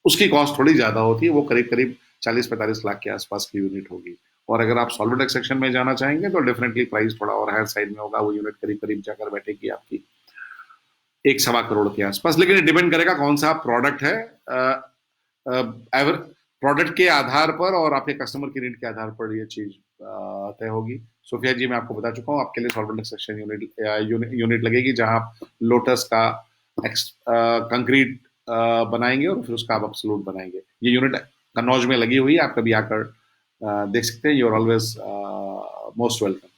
उसकी कॉस्ट थोड़ी ज्यादा होती है, वो करीब करीब 40-45 लाख के आसपास की यूनिट होगी। और अगर आप सॉल्वेंट एक्सट्रैक्शन में जाना चाहेंगे तो डेफिनेटली प्राइस थोड़ा और हायर साइड में होगा, वो यूनिट करीब करीब जाकर बैठेगी आपकी 1-1.25 करोड़ के आसपास। लेकिन ये डिपेंड करेगा कौन सा प्रोडक्ट है। एवर प्रोडक्ट के आधार पर और आपके कस्टमर की नीड के आधार पर ये चीज तय होगी। सोफिया जी, मैं आपको बता चुका हूँ, आपके लिए सॉल्वेंट एक्सट्रैक्शन यूनिट लगेगी, जहां आप लोटस का कंक्रीट बनाएंगे और फिर उसका आप अब्सोल्यूट बनाएंगे। ये यूनिट कन्नौज में लगी हुई है, आप कभी आकर देख सकते हैं। You are always most welcome.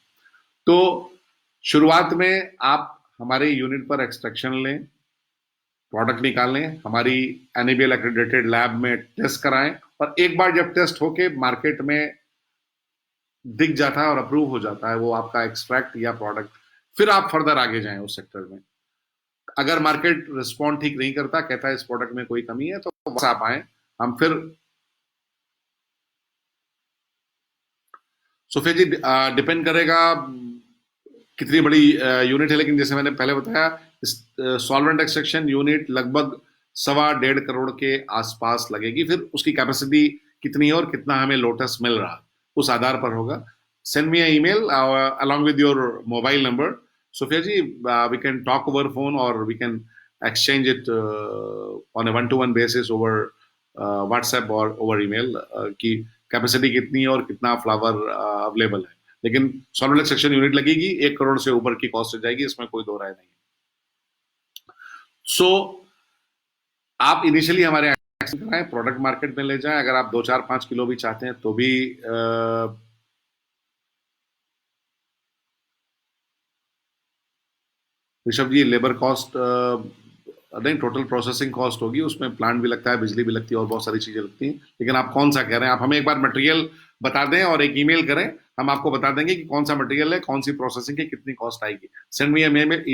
तो शुरुआत में आप हमारे यूनिट पर एक्सट्रैक्शन लें, प्रोडक्ट निकालें, हमारी एनएबीएल एक्रेडिटेड लैब में टेस्ट कराएं, और एक बार जब टेस्ट होके मार्केट में दिख जाता है और अप्रूव हो जाता है वो आपका एक्सट्रैक्ट या प्रोडक्ट, फिर आप फर्दर आगे जाएं उस सेक्टर में। अगर मार्केट रिस्पॉन्ड ठीक नहीं करता, कहता है इस प्रोडक्ट में कोई कमी है, तो बस आप आए, हम फिर। सोफिया जी, डिपेंड करेगा कितनी बड़ी यूनिट है, लेकिन जैसे मैंने पहले बताया, सॉल्वेंट एक्सट्रैक्शन यूनिट लगभग 1.25 करोड़ के आसपास लगेगी। फिर उसकी कैपेसिटी कितनी है और कितना हमें लोटस मिल रहा है, उस आधार पर होगा। Send me email along with your mobile number, Sophia ji. We can talk over phone or we can exchange it on a one-to-one basis over WhatsApp और over email कि कैपेसिटी कितनी है और कितना फ्लावर अवेलेबल है। लेकिन solvent extraction unit लगेगी, 1 करोड़ से ऊपर की कॉस्ट हो जाएगी, इसमें कोई दो राय नहीं है। सो आप इनिशियली हमारे एक्शन कराएं, प्रोडक्ट मार्केट में ले जाएं। अगर आप 2-4-5 किलो भी चाहते हैं तो भी ऋषभ जी, लेबर कॉस्ट नहीं, टोटल प्रोसेसिंग कॉस्ट होगी, उसमें प्लांट भी लगता है, बिजली भी लगती है और बहुत सारी चीजें लगती हैं। लेकिन आप कौन सा कह रहे हैं, आप हमें एक बार मटेरियल बता दें और एक ईमेल करें, हम आपको बता देंगे कि कौन सा मटेरियल है, कौन सी प्रोसेसिंग की कितनी कॉस्ट आएगी। सेंड मी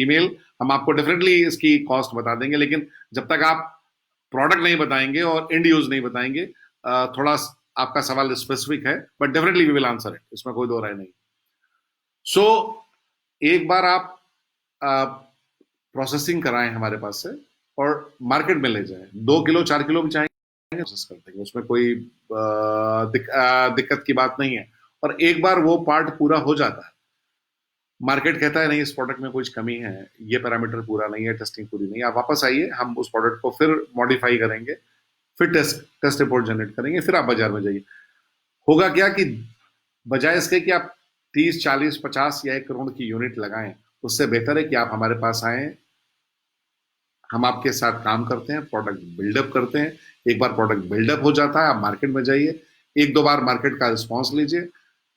ईमेल, हम आपको डेफिनेटली इसकी कॉस्ट बता देंगे। लेकिन जब तक आप प्रोडक्ट नहीं बताएंगे और एंड यूज नहीं बताएंगे, थोड़ा आपका सवाल स्पेसिफिक है, but definitely we will answer it, इसमें कोई दो राय नहीं। सो एक बार आप प्रोसेसिंग कराएं हमारे पास से और मार्केट में ले जाएं, 2 किलो 4 किलो भी चाहेंगे प्रोसेस कर देंगे, उसमें कोई दिक्कत की बात नहीं है। और एक बार वो पार्ट पूरा हो जाता है, मार्केट कहता है नहीं इस प्रोडक्ट में कुछ कमी है, ये पैरामीटर पूरा नहीं है, टेस्टिंग पूरी नहीं है, आप वापस आइए, हम उस प्रोडक्ट को फिर मॉडिफाई करेंगे, फिर टेस्ट रिपोर्ट जनरेट करेंगे, फिर आप बाजार में जाइए। होगा क्या कि बजाय इसके कि आप 30-40-50 या 1 करोड़ की यूनिट लगाएं, उससे बेहतर है कि आप हमारे पास आए, हम आपके साथ काम करते हैं, प्रोडक्ट बिल्डअप करते हैं। एक बार प्रोडक्ट बिल्डअप हो जाता है, आप मार्केट में जाइए, 1-2 बार मार्केट का रिस्पॉन्स लीजिए।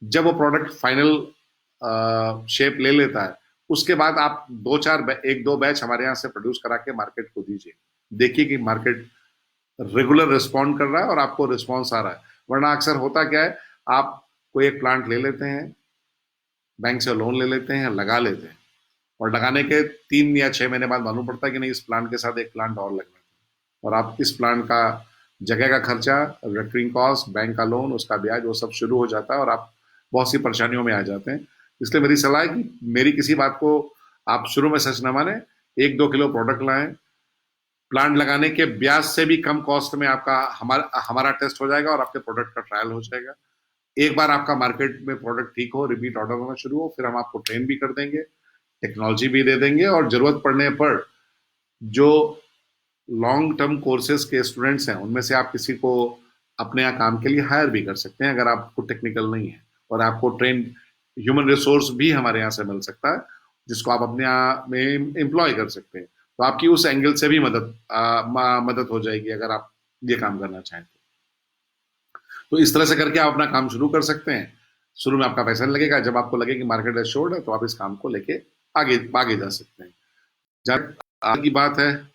जब वो प्रोडक्ट फाइनल शेप ले लेता है, उसके बाद आप 1-2 बैच हमारे यहाँ से प्रोड्यूस करा के मार्केट को दीजिए, देखिए कि मार्केट रेगुलर रिस्पॉन्ड कर रहा है और आपको रिस्पॉन्स आ रहा है। वरना अक्सर होता क्या है, आप कोई एक प्लांट ले लेते हैं, बैंक से लोन ले लेते हैं, लगा लेते हैं, और लगाने के 3 या 6 महीने बाद मालूम पड़ता है कि नहीं, इस प्लांट के साथ एक प्लांट और लगना है, और आप इस प्लांट का जगह का खर्चा, रेकरिंग कॉस्ट, बैंक का लोन, उसका ब्याज, वो सब शुरू हो जाता है और आप बहुत सी परेशानियों में आ जाते हैं। इसलिए मेरी सलाह है कि मेरी किसी बात को आप शुरू में सच न माने, 1-2 किलो प्रोडक्ट लाएं, प्लांट लगाने के ब्याज से भी कम कॉस्ट में आपका हमारा टेस्ट हो जाएगा और आपके प्रोडक्ट का ट्रायल हो जाएगा। एक बार आपका मार्केट में प्रोडक्ट ठीक हो, रिपीट ऑर्डर होना शुरू हो, फिर हम आपको ट्रेन भी कर देंगे, टेक्नोलॉजी भी दे देंगे, और जरूरत पड़ने पर जो लॉन्ग टर्म कोर्सेज के स्टूडेंट्स हैं उनमें से आप किसी को अपने यहाँ काम के लिए हायर भी कर सकते हैं, अगर आपको टेक्निकल नहीं है, और आपको ट्रेन ह्यूमन रिसोर्स भी हमारे यहाँ से मिल सकता है, जिसको आप अपने यहाँ में एम्प्लॉय कर सकते हैं। तो आपकी उस एंगल से भी मदद हो जाएगी अगर आप ये काम करना चाहें तो इस तरह से करके आप अपना काम शुरू कर सकते हैं। शुरू में आपका पैसा नहीं लगेगा, जब आपको लगे कि मार्केट एश्योर्ड है तो आप इस काम को लेके आगे आगे जा सकते हैं। जब आगे की बात है,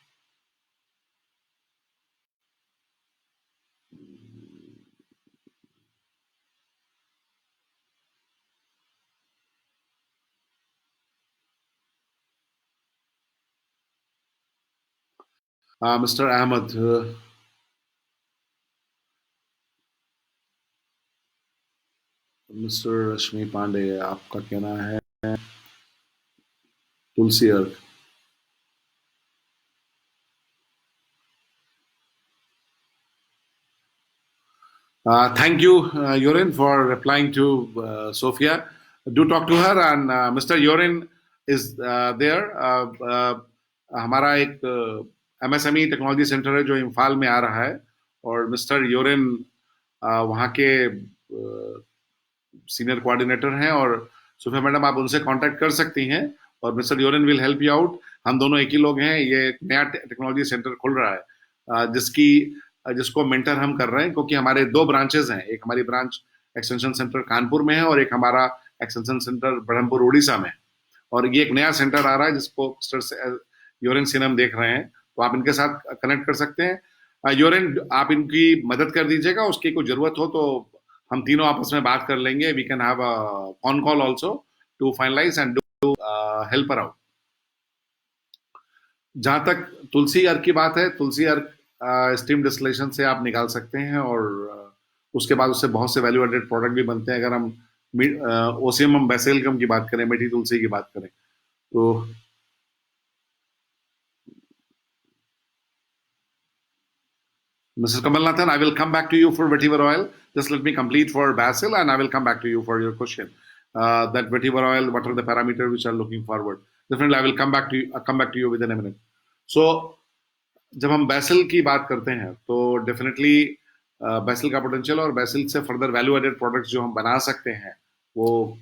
मिस्टर अहमद, मिस्टर रश्मि पांडे, आपका कहना है Tulsi Ark. Thank you, Yorin, for replying to Sophia. Do talk to her. And Mr. Yorin is there. हमारा एक MSME टेक्नोलॉजी सेंटर है जो इम्फाल में आ रहा है, और मिस्टर योरिन वहाँ के सीनियर कोऑर्डिनेटर हैं, और सोफिया मैडम आप उनसे कांटेक्ट कर सकती हैं, और मिस्टर योरिन विल हेल्प यू आउट. हम दोनों एक ही लोग हैं. ये एक नया टेक्नोलॉजी सेंटर खुल रहा है, जिसको मेंटर हम कर रहे हैं, क्योंकि हमारे दो ब्रांचेस हैं. एक हमारी ब्रांच एक्सटेंशन सेंटर कानपुर में है, और एक हमारा एक्सटेंशन सेंटर ब्रह्मपुर उड़ीसा में. और ये एक नया सेंटर आ रहा है जिसको मिस्टर योरेन सिनम देख रहे हैं, तो आप इनके साथ कनेक्ट कर सकते हैं. योरेन, आप इनकी मदद कर दीजिएगा. उसकी कोई जरूरत हो तो हम तीनों आपस में बात कर लेंगे. We can have a on call also to finalize and do help her out. जहां तक तुलसी अर्क की बात है, तुलसी अर्क स्टीम डिस्टिलेशन से आप निकाल सकते हैं, और उसके बाद उससे बहुत से वैल्यू एडेड प्रोडक्ट भी बनते हैं. अगर हम ओसियम बेसिलिकम की बात करें, मीठी तुलसी की बात करें, तो Mr. Kamalnathan, I will come back to you for vetiver oil. Just let me complete for basil, and I will come back to you for your question. That vetiver oil, what are the parameters which are looking forward? Definitely, I will come back to you. Come back to you within a minute. So, जब हम बैसिल की बात करते हैं, तो definitely बैसिल का potential और बैसिल से फर्दर वैल्यू एडेड प्रोडक्ट्स जो हम बना सकते हैं, वो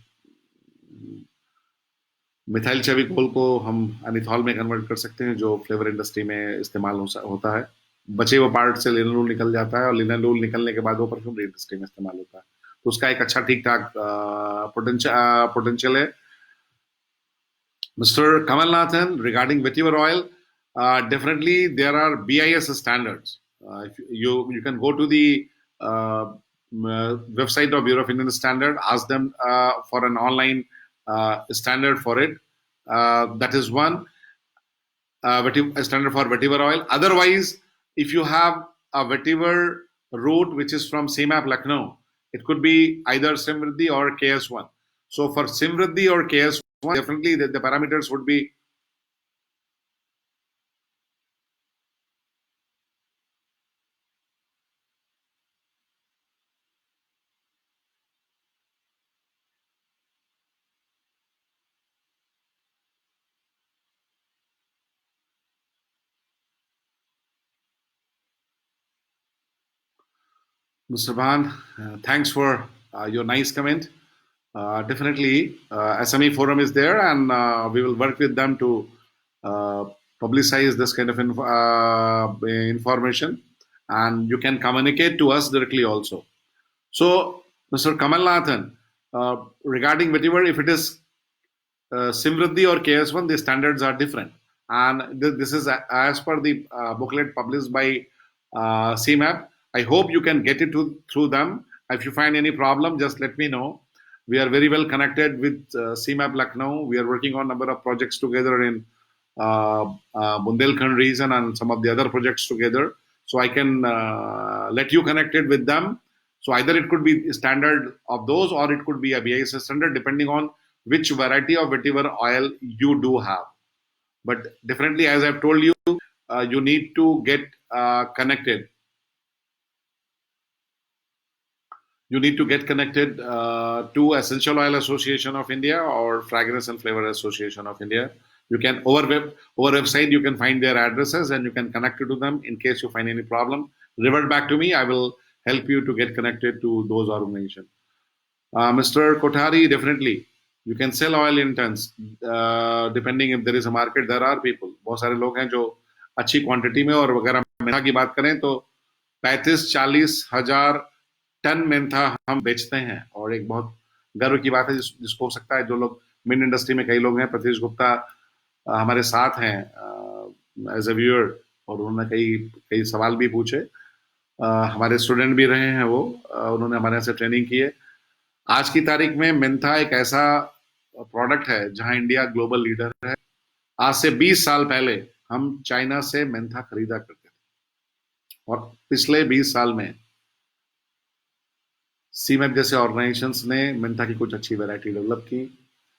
मिथाइल चेविकोल को हम अनिथॉल में कन्वर्ट कर सकते हैं, जो फ्लेवर इंडस्ट्री में इस्तेमाल होता है. बचे हुए पार्ट से लिनोल निकल जाता है, और लिनोल निकलने के बाद वो परफ्यूम इंडस्ट्री में इस्तेमाल होता है. तो उसका एक अच्छा ठीक ठाक पोटेंशियल है. Mr. Kamalnathan, regarding vetiver oil, definitely there are BIS standards. If you can go to the website of Bureau of Indian Standard, ask them for an online standard for it. That is one a standard for vetiver oil. Otherwise, if you have a vetiver route which is from CMAP Lucknow, it could be either Simriddhi or KS1. So for Simriddhi or KS1, definitely the parameters would be Mr. Bhan, thanks for your nice comment. Definitely, SME Forum is there, and we will work with them to uh, publicize this kind of information, and you can communicate to us directly also. So, Mr. Kamalnathan, regarding vetiver, if it is Simriddhi or KS1, the standards are different. And this is as per the booklet published by CMAP. I hope you can get it through them. If you find any problem, just let me know. We are very well connected with CMAP Lucknow. We are working on a number of projects together in Bundelkhand region and some of the other projects together. So I can let you connected with them. So either it could be standard of those, or it could be a BIS standard, depending on which variety of vetiver oil you do have. But definitely, as I've told you, you need to get connected. You need to get connected to Essential Oil Association of India or Fragrance and Flavor Association of India. You can over website you can find their addresses, and you can connect to them. In case you find any problem, revert back to me. I will help you to get connected to those organizations. Mr. Kothari, definitely you can sell oil in tons. Depending if there is a market, there are people. बहुत सारे लोग हैं जो अच्छी quantity में, और अगर हम मेंथा की बात करें तो 35-40 हजार टन मेंथा हम बेचते हैं. और एक बहुत गर्व की बात है जिसको हो सकता है, जो लोग मिन इंडस्ट्री में कई लोग हैं. प्रतीश गुप्ता हमारे साथ हैं एज ए व्यूअर, और उन्होंने कई कई सवाल भी पूछे. हमारे स्टूडेंट भी रहे हैं वो. उन्होंने हमारे यहाँ से ट्रेनिंग की है. आज की तारीख में मेंथा एक ऐसा प्रोडक्ट है जहां इंडिया ग्लोबल लीडर है. आज से 20 साल पहले हम चाइना से मेंथा खरीदा करते थे, और पिछले 20 साल में सीमेप जैसे ऑर्गेनाइजेशंस ने मेंथा की कुछ अच्छी वैरायटी डेवलप की.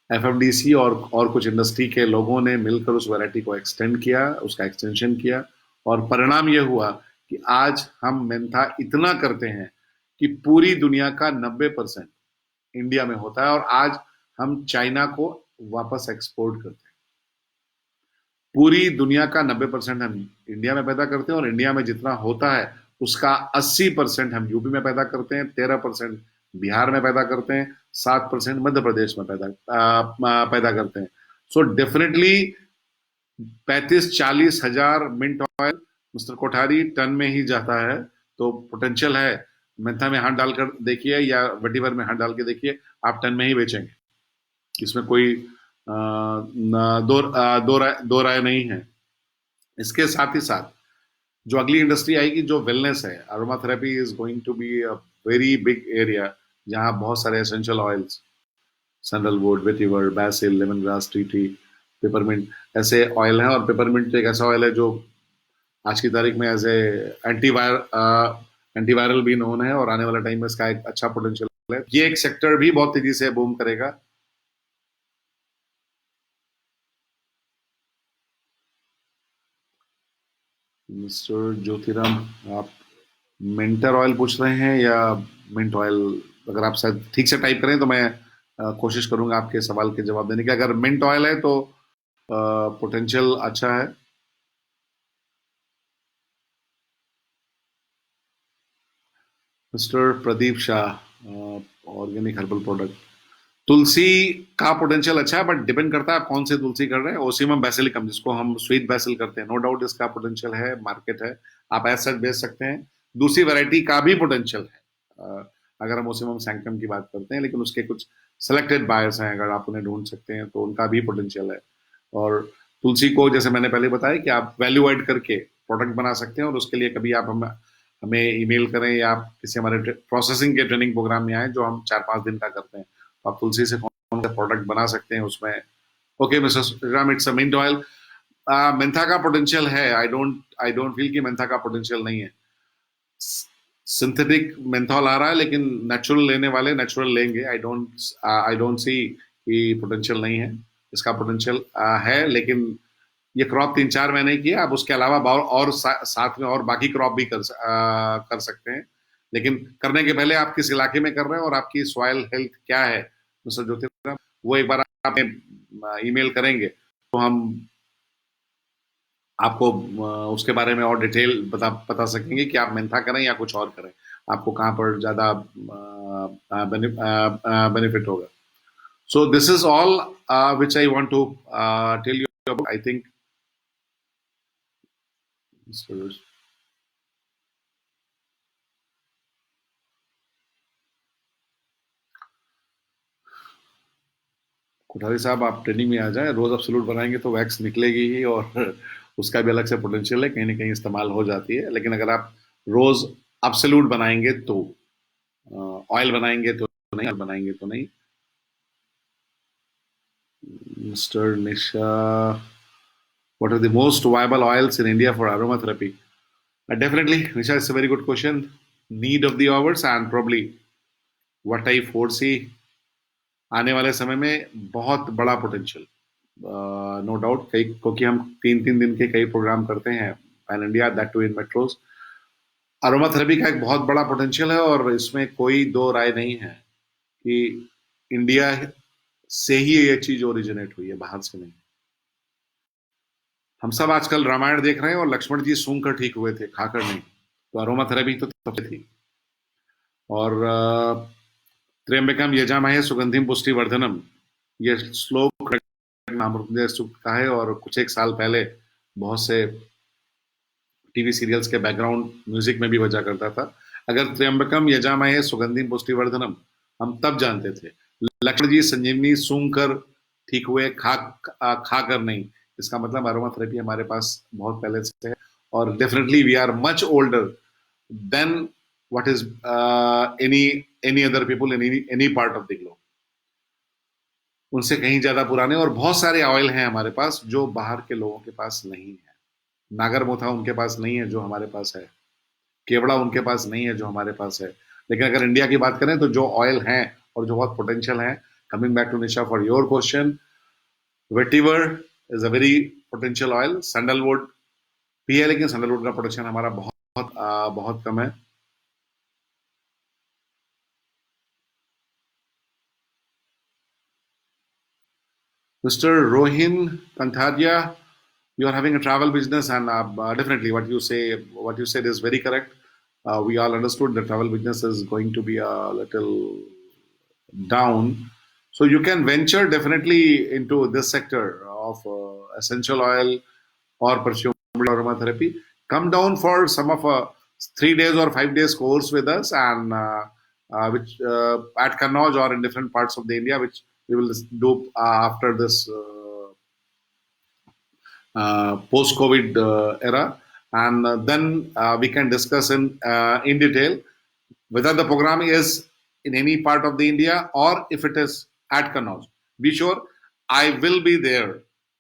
एफएफडीसी और कुछ इंडस्ट्री के लोगों ने मिलकर उस वैरायटी को एक्सटेंड किया, उसका एक्सटेंशन किया, और परिणाम यह हुआ कि आज हम मेंथा इतना करते हैं कि पूरी दुनिया का 90% इंडिया में होता है, और आज हम चाइना को वापस एक्सपोर्ट करते हैं। पूरी दुनिया का 90% हम इंडिया में पैदा करते हैं, और इंडिया में जितना होता है उसका 80% हम यूपी में पैदा करते हैं, 13% बिहार में पैदा करते हैं, 7% मध्य प्रदेश में पैदा करते हैं। सो डेफिनेटली 35-40 हजार mint oil mister Kothari ton में ही जाता है, तो पोटेंशियल है। मेंथा में हाथ डालकर देखिए या वेटिवर में हाथ डाल के देखिए, आप टन में ही बेचेंगे, इसमें कोई दो राय नहीं है। इसके साथ ही साथ जो अगली इंडस्ट्री आएगी, जो वेलनेस है, aroma therapy is going to be a very big area, जहां बहुत सारे essential oils, sandalwood, vetiver, basil, lemon grass, tea tree, peppermint, ऐसे ऑयल हैं। और पेपरमिंट एक ऐसा ऑयल है जो आज की तारीख में एज ए एंटीवायरल भी नोन है, और आने वाला टाइम में इसका एक अच्छा पोटेंशियल है। ये एक सेक्टर भी बहुत तेजी से बूम करेगा। मिस्टर ज्योतिराम, आप मिंटर ऑयल पूछ रहे हैं या मिंट ऑयल? अगर आप शायद ठीक से टाइप करें तो मैं कोशिश करूंगा आपके सवाल के जवाब देने की। अगर मिंट ऑयल है तो पोटेंशियल अच्छा है। Mister Pradeep Shah, organic herbal product, तुलसी का पोटेंशियल अच्छा है, बट डिपेंड करता है आप कौन से तुलसी कर रहे हैं। ओसिमम बैसिलिकम, जिसको हम स्वीट बैसिल करते हैं, नो डाउट इसका पोटेंशियल है, मार्केट है, आप एज सच बेच सकते हैं। दूसरी वैरायटी का भी पोटेंशियल है, अगर हम ओसिमम सैंक्टम की बात करते हैं, लेकिन उसके कुछ सेलेक्टेड बायर्स हैं, अगर आप उन्हें ढूंढ सकते हैं तो उनका भी पोटेंशियल है। और तुलसी को, जैसे मैंने पहले बताया, कि आप वैल्यू ऐड करके प्रोडक्ट बना सकते हैं, और उसके लिए कभी आप हमें ईमेल करें, या आप किसी हमारे प्रोसेसिंग के ट्रेनिंग प्रोग्राम में आए, जो हम 4-5 दिन का करते हैं, तो आप तुलसी से कौन सा प्रोडक्ट बना सकते हैं उसमें। Okay mister Ram, it's a mint oil. Mentha का पोटेंशियल है, आई डोंट फील कि मेंथा का पोटेंशियल नहीं है। सिंथेटिक मेंथॉल आ रहा है, लेकिन नेचुरल लेने वाले नेचुरल लेंगे। आई डोंट सी कि पोटेंशियल नहीं है, इसका पोटेंशियल है, लेकिन ये क्रॉप 3-4 महीने की है। आप उसके अलावा साथ में और बाकी क्रॉप भी कर सकते हैं, लेकिन करने के पहले आप किस इलाके में कर रहे हैं और आपकी सॉइल हेल्थ क्या है, मिस्टर ज्योतिराम, वो एक बार आप ईमेल करेंगे तो हम आपको उसके बारे में और डिटेल बता सकेंगे कि आप मेंथा करें या कुछ और करें, आपको कहाँ पर ज्यादा बेनिफिट होगा। So this is all which I want to tell you about. I think Kothari साहब, आप ट्रेनिंग में आ जाए, रोज एब्सोल्यूट बनाएंगे तो वैक्स निकलेगी ही, और उसका भी अलग से पोटेंशियल है, कहीं ना कहीं इस्तेमाल हो जाती है। लेकिन अगर आप रोज एब्सोल्यूट बनाएंगे तो, ऑयल बनाएंगे तो नहीं, ऑयल बनाएंगे तो नहीं। Mister Nisha, what are the most viable oils in India for aromatherapy? Definitely, Nisha, it's a very good question. Need of the hours, and probably what I foresee आने वाले समय में बहुत बड़ा पोटेंशियल, नो डाउट। कई, क्योंकि हम 3-3 दिन के कई प्रोग्राम करते हैं pan India, that too in metros. Aromatherapy का एक बहुत बड़ा पोटेंशियल है, और इसमें कोई दो राय नहीं है कि इंडिया से ही ये चीज ओरिजिनेट हुई है, बाहर से नहीं। हम सब आजकल रामायण देख रहे हैं, और लक्ष्मण जी सूंघ कर ठीक हुए थे, खाकर नहीं। तो अरोमा थेरेपी तो तब थी। और त्र्यंबकम यजामहे सुगंधिम पुष्टिवर्धनम, ये श्लोक महामृत्युंजय सूक्त का है, और कुछ एक साल पहले बहुत से टीवी सीरियल्स के बैकग्राउंड म्यूजिक में भी बजा करता था। अगर त्र्यंबकम यजामहे सुगंधिम पुष्टिवर्धनम हम तब जानते थे, लक्ष्मण जी संजीवनी सूंघ कर ठीक हुए, खा कर नहीं, इसका मतलब अरोमा थेरेपी हमारे पास बहुत पहले से है। और definitely we are much older than what is any other people in any part of the globe. उनसे कहीं ज्यादा पुराने, और बहुत सारे ऑयल हैं हमारे पास जो बाहर के लोगों के पास नहीं है। नागर मोथा उनके पास नहीं है जो हमारे पास है, केवड़ा उनके पास नहीं है जो हमारे पास है। लेकिन अगर इंडिया की बात करें तो जो ऑयल हैं और जो बहुत पोटेंशियल हैं, Coming back to Nisha for your question, vetiver is a very potential oil. Sandalwood भी है, लेकिन सैंडलवुड का प्रोडक्शन हमारा बहुत कम है. Mr. Rohin Kantharia, you are having a travel business, and definitely what you said is very correct. We all understood the travel business is going to be a little down, so you can venture definitely into this sector of essential oil or perfume aromatherapy. Come down for some of a 3 days or 5 days course with us, and which at Kannauj or in different parts of the India, which we will do after this post-COVID era, and then we can discuss in detail whether the program is in any part of the India or if it is at Kannauj. Be sure I will be there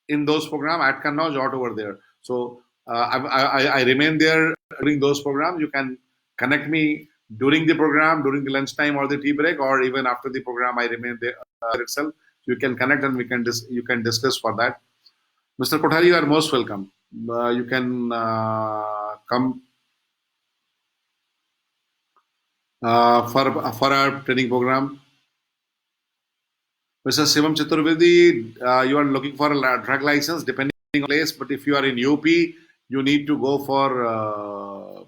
in those programs at Kannauj or over there. So I remain there during those programs. You can connect me during the program, during the lunchtime or the tea break, or even after the program. I remain there itself. You can connect and you can discuss for that. Mr. Kothari, you are most welcome. You can come for our training program. Mr. Shivam Chaturvedi, you are looking for a drug license depending on place, but if you are in UP, you need to go for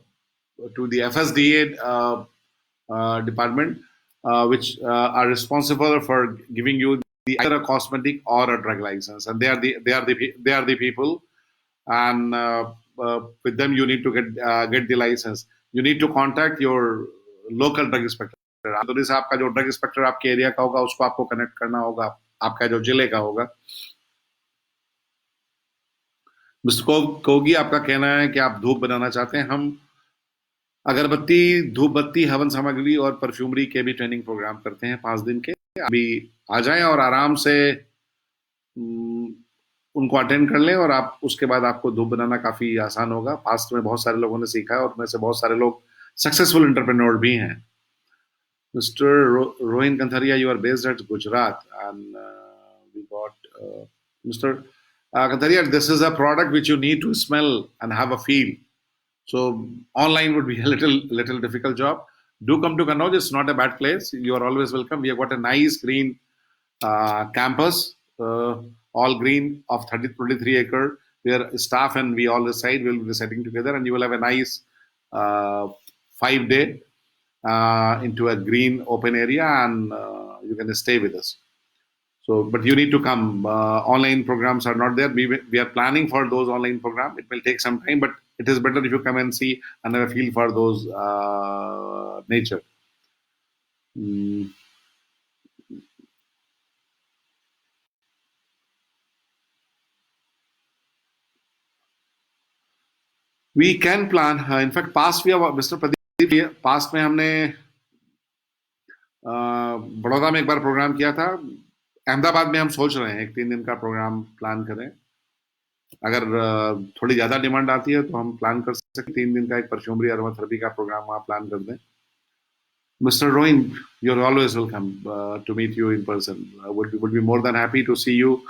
to the FSDA department, which are responsible for giving you either a cosmetic or a drug license, and they are the people, and with them you need to get the license. You need to contact your local drug inspector. आंदोली से आपका जो drug inspector आपके area का होगा उसको आपको connect करना होगा, आपका जो जिले का होगा. मिस्टर कोगी, आपका कहना है कि आप धूप बनाना चाहते हैं. हम अगरबत्ती, धूप बत्ती, हवन सामग्री और परफ्यूमरी के भी ट्रेनिंग प्रोग्राम करते हैं 5 दिन के. अभी आ जाएं और आराम से उनको अटेंड कर लें, और आप उसके बाद आपको धूप बनाना काफी आसान होगा. पास्ट में बहुत सारे लोगों ने सीखा है और उनमें से बहुत सारे लोग सक्सेसफुल एंटरप्रेन्योर भी हैं. Mr. Rohin Kantharia, you are based at Gujarat, and we got Mr. Kantharia. This is a product which you need to smell and have a feel. So online would be a little difficult job. Do come to Kannauj. It's not a bad place. You are always welcome. We have got a nice green campus, all green of 23 acre, where staff and we all reside. We'll be residing together, and you will have a nice 5 day into a green open area, and you can stay with us. So, but you need to come. Online programs are not there. We are planning for those online programs. It will take some time, but it is better if you come and see and have a feel for those nature. We can plan. In fact, past we have Mr. Pradeep. Past में हमने बड़ौदा में एक बार programme किया था. अहमदाबाद में हम सोच रहे हैं एक 3 दिन का प्रोग्राम प्लान करें. अगर थोड़ी ज्यादा डिमांड आती है तो हम प्लान कर सकते हैं 3 दिन का एक परफ्यूमरी अरोमाथेरेपी का प्रोग्राम वहाँ प्लान कर दें. Mr. Rohin, you're always welcome to meet you in person. Would be more than happy to see you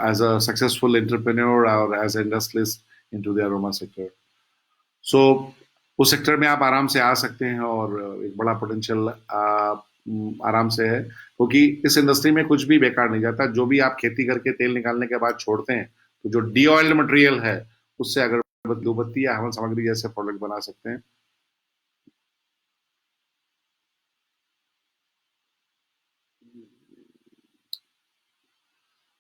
as a successful entrepreneur or as an industrialist into the aroma sector. So उस sector में आप आराम से आ सकते हैं और एक बड़ा पोटेंशियल आराम से है, क्योंकि इस इंडस्ट्री में कुछ भी बेकार नहीं जाता. जो भी आप खेती करके तेल निकालने के बाद छोड़ते हैं, तो जो डी ऑयल्ड मटेरियल है उससे अगर धूपबत्ती या हवन सामग्री जैसे प्रोडक्ट बना सकते हैं.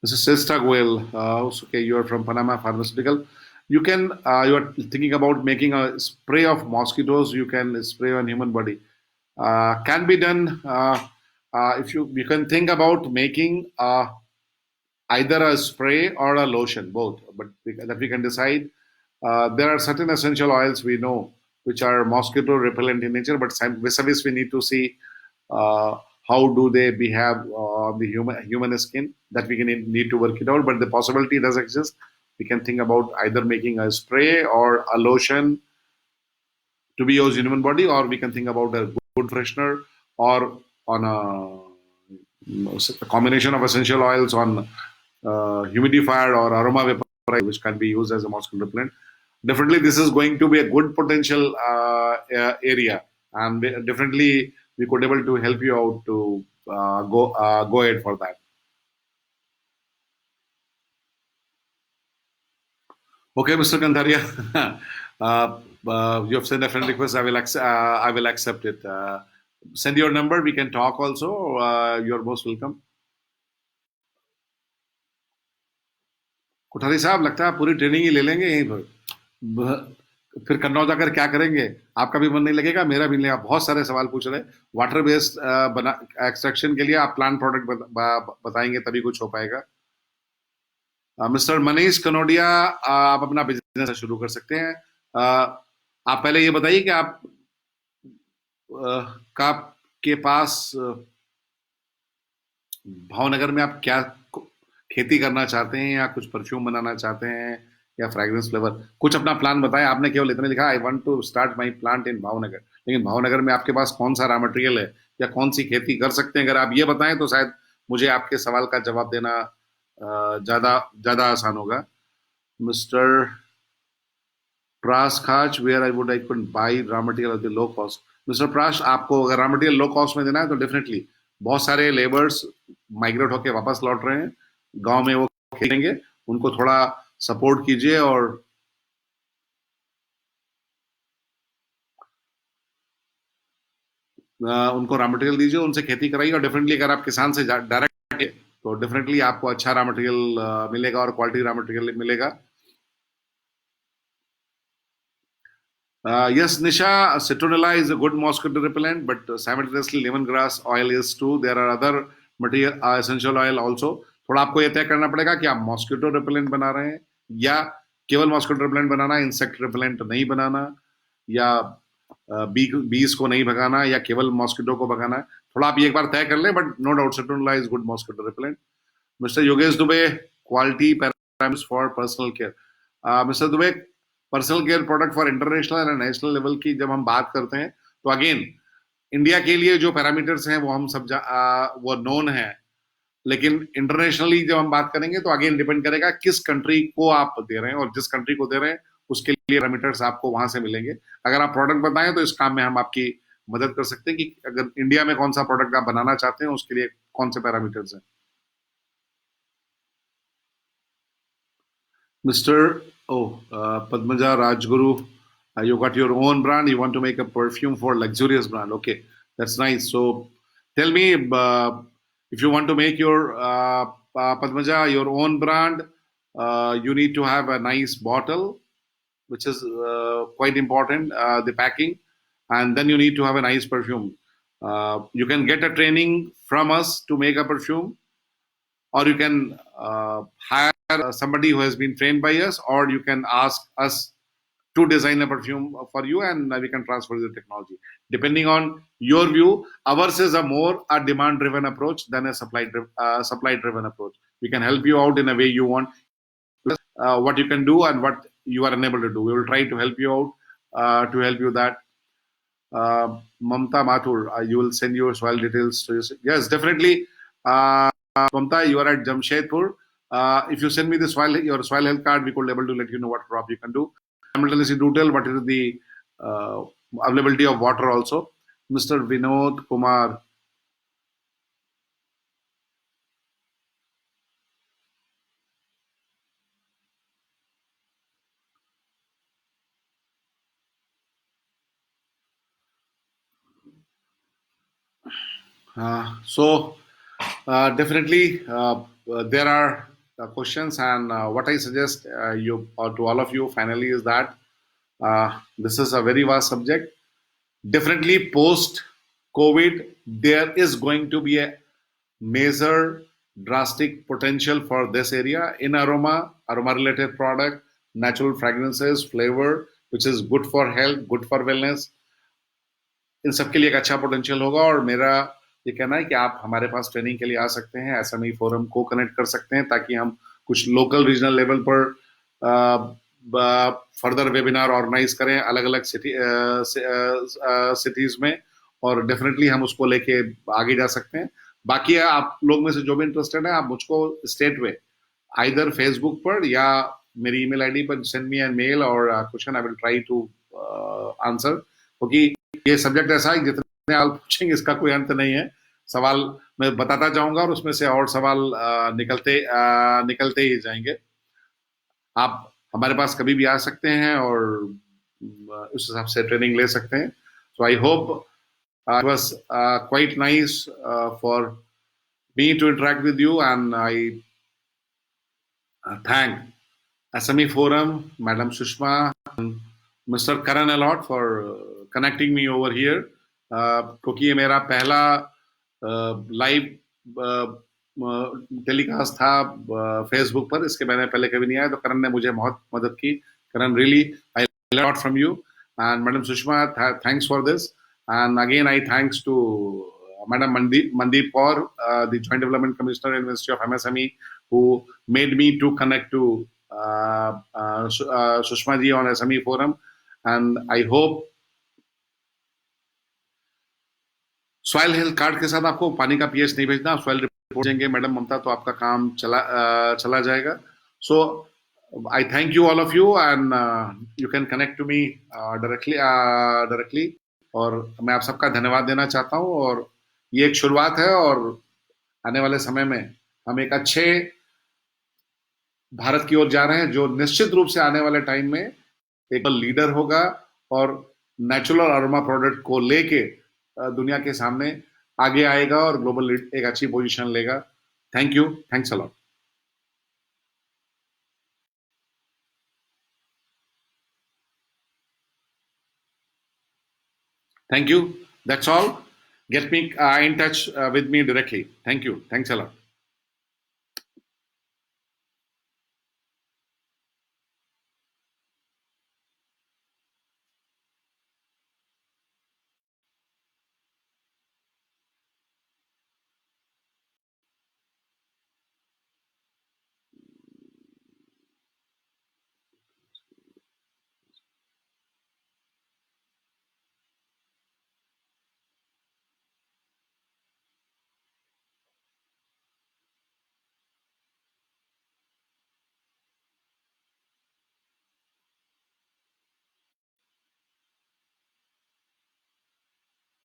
This is Sesta Goel. Okay, you are from Panama Pharmaceutical. You are thinking about making a spray of mosquitoes. You can spray on human body. Can be done if you can think about making either a spray or a lotion, both, but that we can decide. There are certain essential oils we know which are mosquito repellent in nature, but vis-a-vis we need to see how do they behave on the human skin, that we can need to work it out. But the possibility does exist. We can think about either making a spray or a lotion to be used in human body, or we can think about a good freshener or on a combination of essential oils on humidifier or aroma vaporizer, which can be used as a mosquito repellent. Definitely, this is going to be a good potential area, and definitely we could able to help you out to go ahead for that. Okay, Mr. Kandharia, you have sent a friend request. I will accept it. Send your number. We can talk also. You're most welcome. Kothari साहब, लगता है पूरी training ही ले लेंगे यहीं पर। फिर कन्नौज जाकर क्या करेंगे? आपका भी मन नहीं लगेगा, मेरा भी नहीं। आप बहुत सारे सवाल पूछ रहे हैं। वाटर बेस्ड बना एक्सट्रैक्शन के लिए आप प्लांट प्रोडक्ट बताएंगे तभी कुछ हो पाएगा। मिस्टर मनीष कनोडिया, आप अपना बिजनेस शुरू कर सकते हैं। आप पहले ये बताइए कि आप का के पास भावनगर में आप क्या खेती करना चाहते हैं, या कुछ परफ्यूम बनाना चाहते हैं, या फ्रेग्रेंस फ्लेवर? कुछ अपना प्लान बताएं। आपने केवल इतने लिखा, I want to start my plant in Bhavnagar, लेकिन भावनगर में आपके पास कौन सा रॉ मटेरियल है या कौन सी खेती कर सकते हैं? अगर आप ये बताएं तो शायद मुझे आपके सवाल का जवाब देना ज्यादा ज्यादा आसान होगा। मिस्टर प्रास खाच, where I could buy raw material at the low cost. Mister प्रास, आपको अगर रॉ मटेरियल लो कॉस्ट में देना है तो डेफिनेटली बहुत सारे लेबर्स माइग्रेट होकर वापस लौट रहे हैं गांव में, वो खेलेंगे, उनको थोड़ा सपोर्ट कीजिए और उनको रॉ मटेरियल दीजिए, उनसे खेती कराइए। और डेफिनेटली अगर आप किसान से डायरेक्ट तो डेफिनेटली आपको अच्छा रॉ मटेरियल मिलेगा और क्वालिटी रॉ मटेरियल मिलेगा। Yes, Nisha, citronella is a good mosquito repellent, but simultaneously lemongrass oil is too. There are other material essential oil also. थोड़ा आपको ये तय करना पड़ेगा कि आप मॉस्किटो रिपेलेंट बना रहे हैं या केवल मॉस्किटो रिपेलेंट बनाना, इंसेक्ट रिपेलेंट नहीं बनाना, या बीज को नहीं भगाना, या केवल मॉस्किटो को भगाना। थोड़ा आप ये एक बार तय कर लें, but no doubt citronella is good mosquito repellent. Mister Yogesh Dubey, quality parameters for personal care. Mister Dubey, personal care product for international and national level की जब हम बात करते हैं तो अगेन इंडिया के लिए जो पैरामीटर्स हैं वो हम सब वो नोन है, लेकिन इंटरनेशनली जब हम बात करेंगे तो अगेन डिपेंड करेगा किस कंट्री को आप दे रहे हैं, और जिस कंट्री को दे रहे हैं उसके लिए पैरामीटर्स आपको वहां से मिलेंगे। अगर आप प्रोडक्ट बताएं तो इस काम में हम आपकी मदद कर सकते हैं कि अगर इंडिया में कौन सा प्रोडक्ट आप बनाना चाहते हैं उसके लिए कौन से पैरामीटर्स हैं। Mr. Padmaja Rajguru, you got your own brand. You want to make a perfume for luxurious brand. Okay, that's nice. So, tell me if you want to make your Padmaja your own brand, you need to have a nice bottle, which is quite important. The packing, and then you need to have a nice perfume. You can get a training from us to make a perfume, or you can hire somebody who has been trained by us, or you can ask us to design a perfume for you, and we can transfer the technology depending on your view. Ours is a more a demand driven approach than a supply driven approach. We can help you out in a way you want, what you can do and what you are unable to do. We will try to help you out, to help you that. Mamta Mathur, you will send your soil details to you. Yes, definitely. Mamta, you are at Jamshedpur. If you send me the your soil health card, we could be able to let you know what crop you can do. Simultaneously, do tell what is the availability of water also. Mr. Vinod Kumar. Definitely there are questions, and what I suggest you or to all of you finally is that this is a very vast subject. Definitely post COVID, there is going to be a major drastic potential for this area in aroma related product, natural fragrances, flavor, which is good for health, good for wellness. इन सब के लिए एक अच्छा potential होगा, और मेरा ये कहना है कि आप हमारे पास ट्रेनिंग के लिए आ सकते हैं, एसएमई फोरम को कनेक्ट कर सकते हैं, ताकि हम कुछ लोकल रीजनल लेवल पर फर्दर वेबिनार ऑर्गेनाइज करें अलग अलग सिटीज में, और डेफिनेटली हम उसको लेके आगे जा सकते हैं। बाकी आप लोग में से जो भी इंटरेस्टेड है, आप मुझको स्टेट में आइदर फेसबुक पर या मेरी ईमेल आईडी पर सेंड मी एन मेल और question, I will try to answer, क्योंकि ये सब्जेक्ट ऐसा है, जितने आप पूछेंगे इसका कोई अंत नहीं है। सवाल मैं बताता जाऊंगा और उसमें से और सवाल निकलते ही जाएंगे। आप हमारे पास कभी भी आ सकते हैं और उस हिसाब से ट्रेनिंग ले सकते हैं। So I hope it was quite nice for me to interact with you, and I thank SME Forum, Madam Sushma, Mr. Karan a lot for connecting me over here, क्योंकि ये मेरा पहला लाइव टेलीकास्ट था Facebook पर। इसके मैंने पहले कभी नहीं आया, तो करण ने मुझे बहुत मदद की। Karan, really I learn from you, and madam Sushma, thanks for this, and again I thanks to Madam Mandeep Kaur, the Joint Development Commissioner in Ministry of MSME, who made me to connect to Sushma ji on SME Forum. And I hope soil health card के साथ आपको पानी का pH नहीं भेजना, soil report देंगे madam Mamta, तो आपका काम चला जाएगा। So I thank you all of you, and you can connect to me directly. और मैं आप सबका धन्यवाद देना चाहता हूँ। और ये एक शुरुआत है, और आने वाले समय में हम एक अच्छे भारत की ओर जा रहे हैं, जो निश्चित रूप से आने वाले टाइम में एक लीडर होगा और नेचुरल अरोमा प्रोडक्ट को लेके दुनिया के सामने आगे आएगा और ग्लोबल एक अच्छी पोजीशन लेगा। Thank you, thanks a lot. Thank you, that's all. Get me in touch with me directly. Thank you, thanks a lot.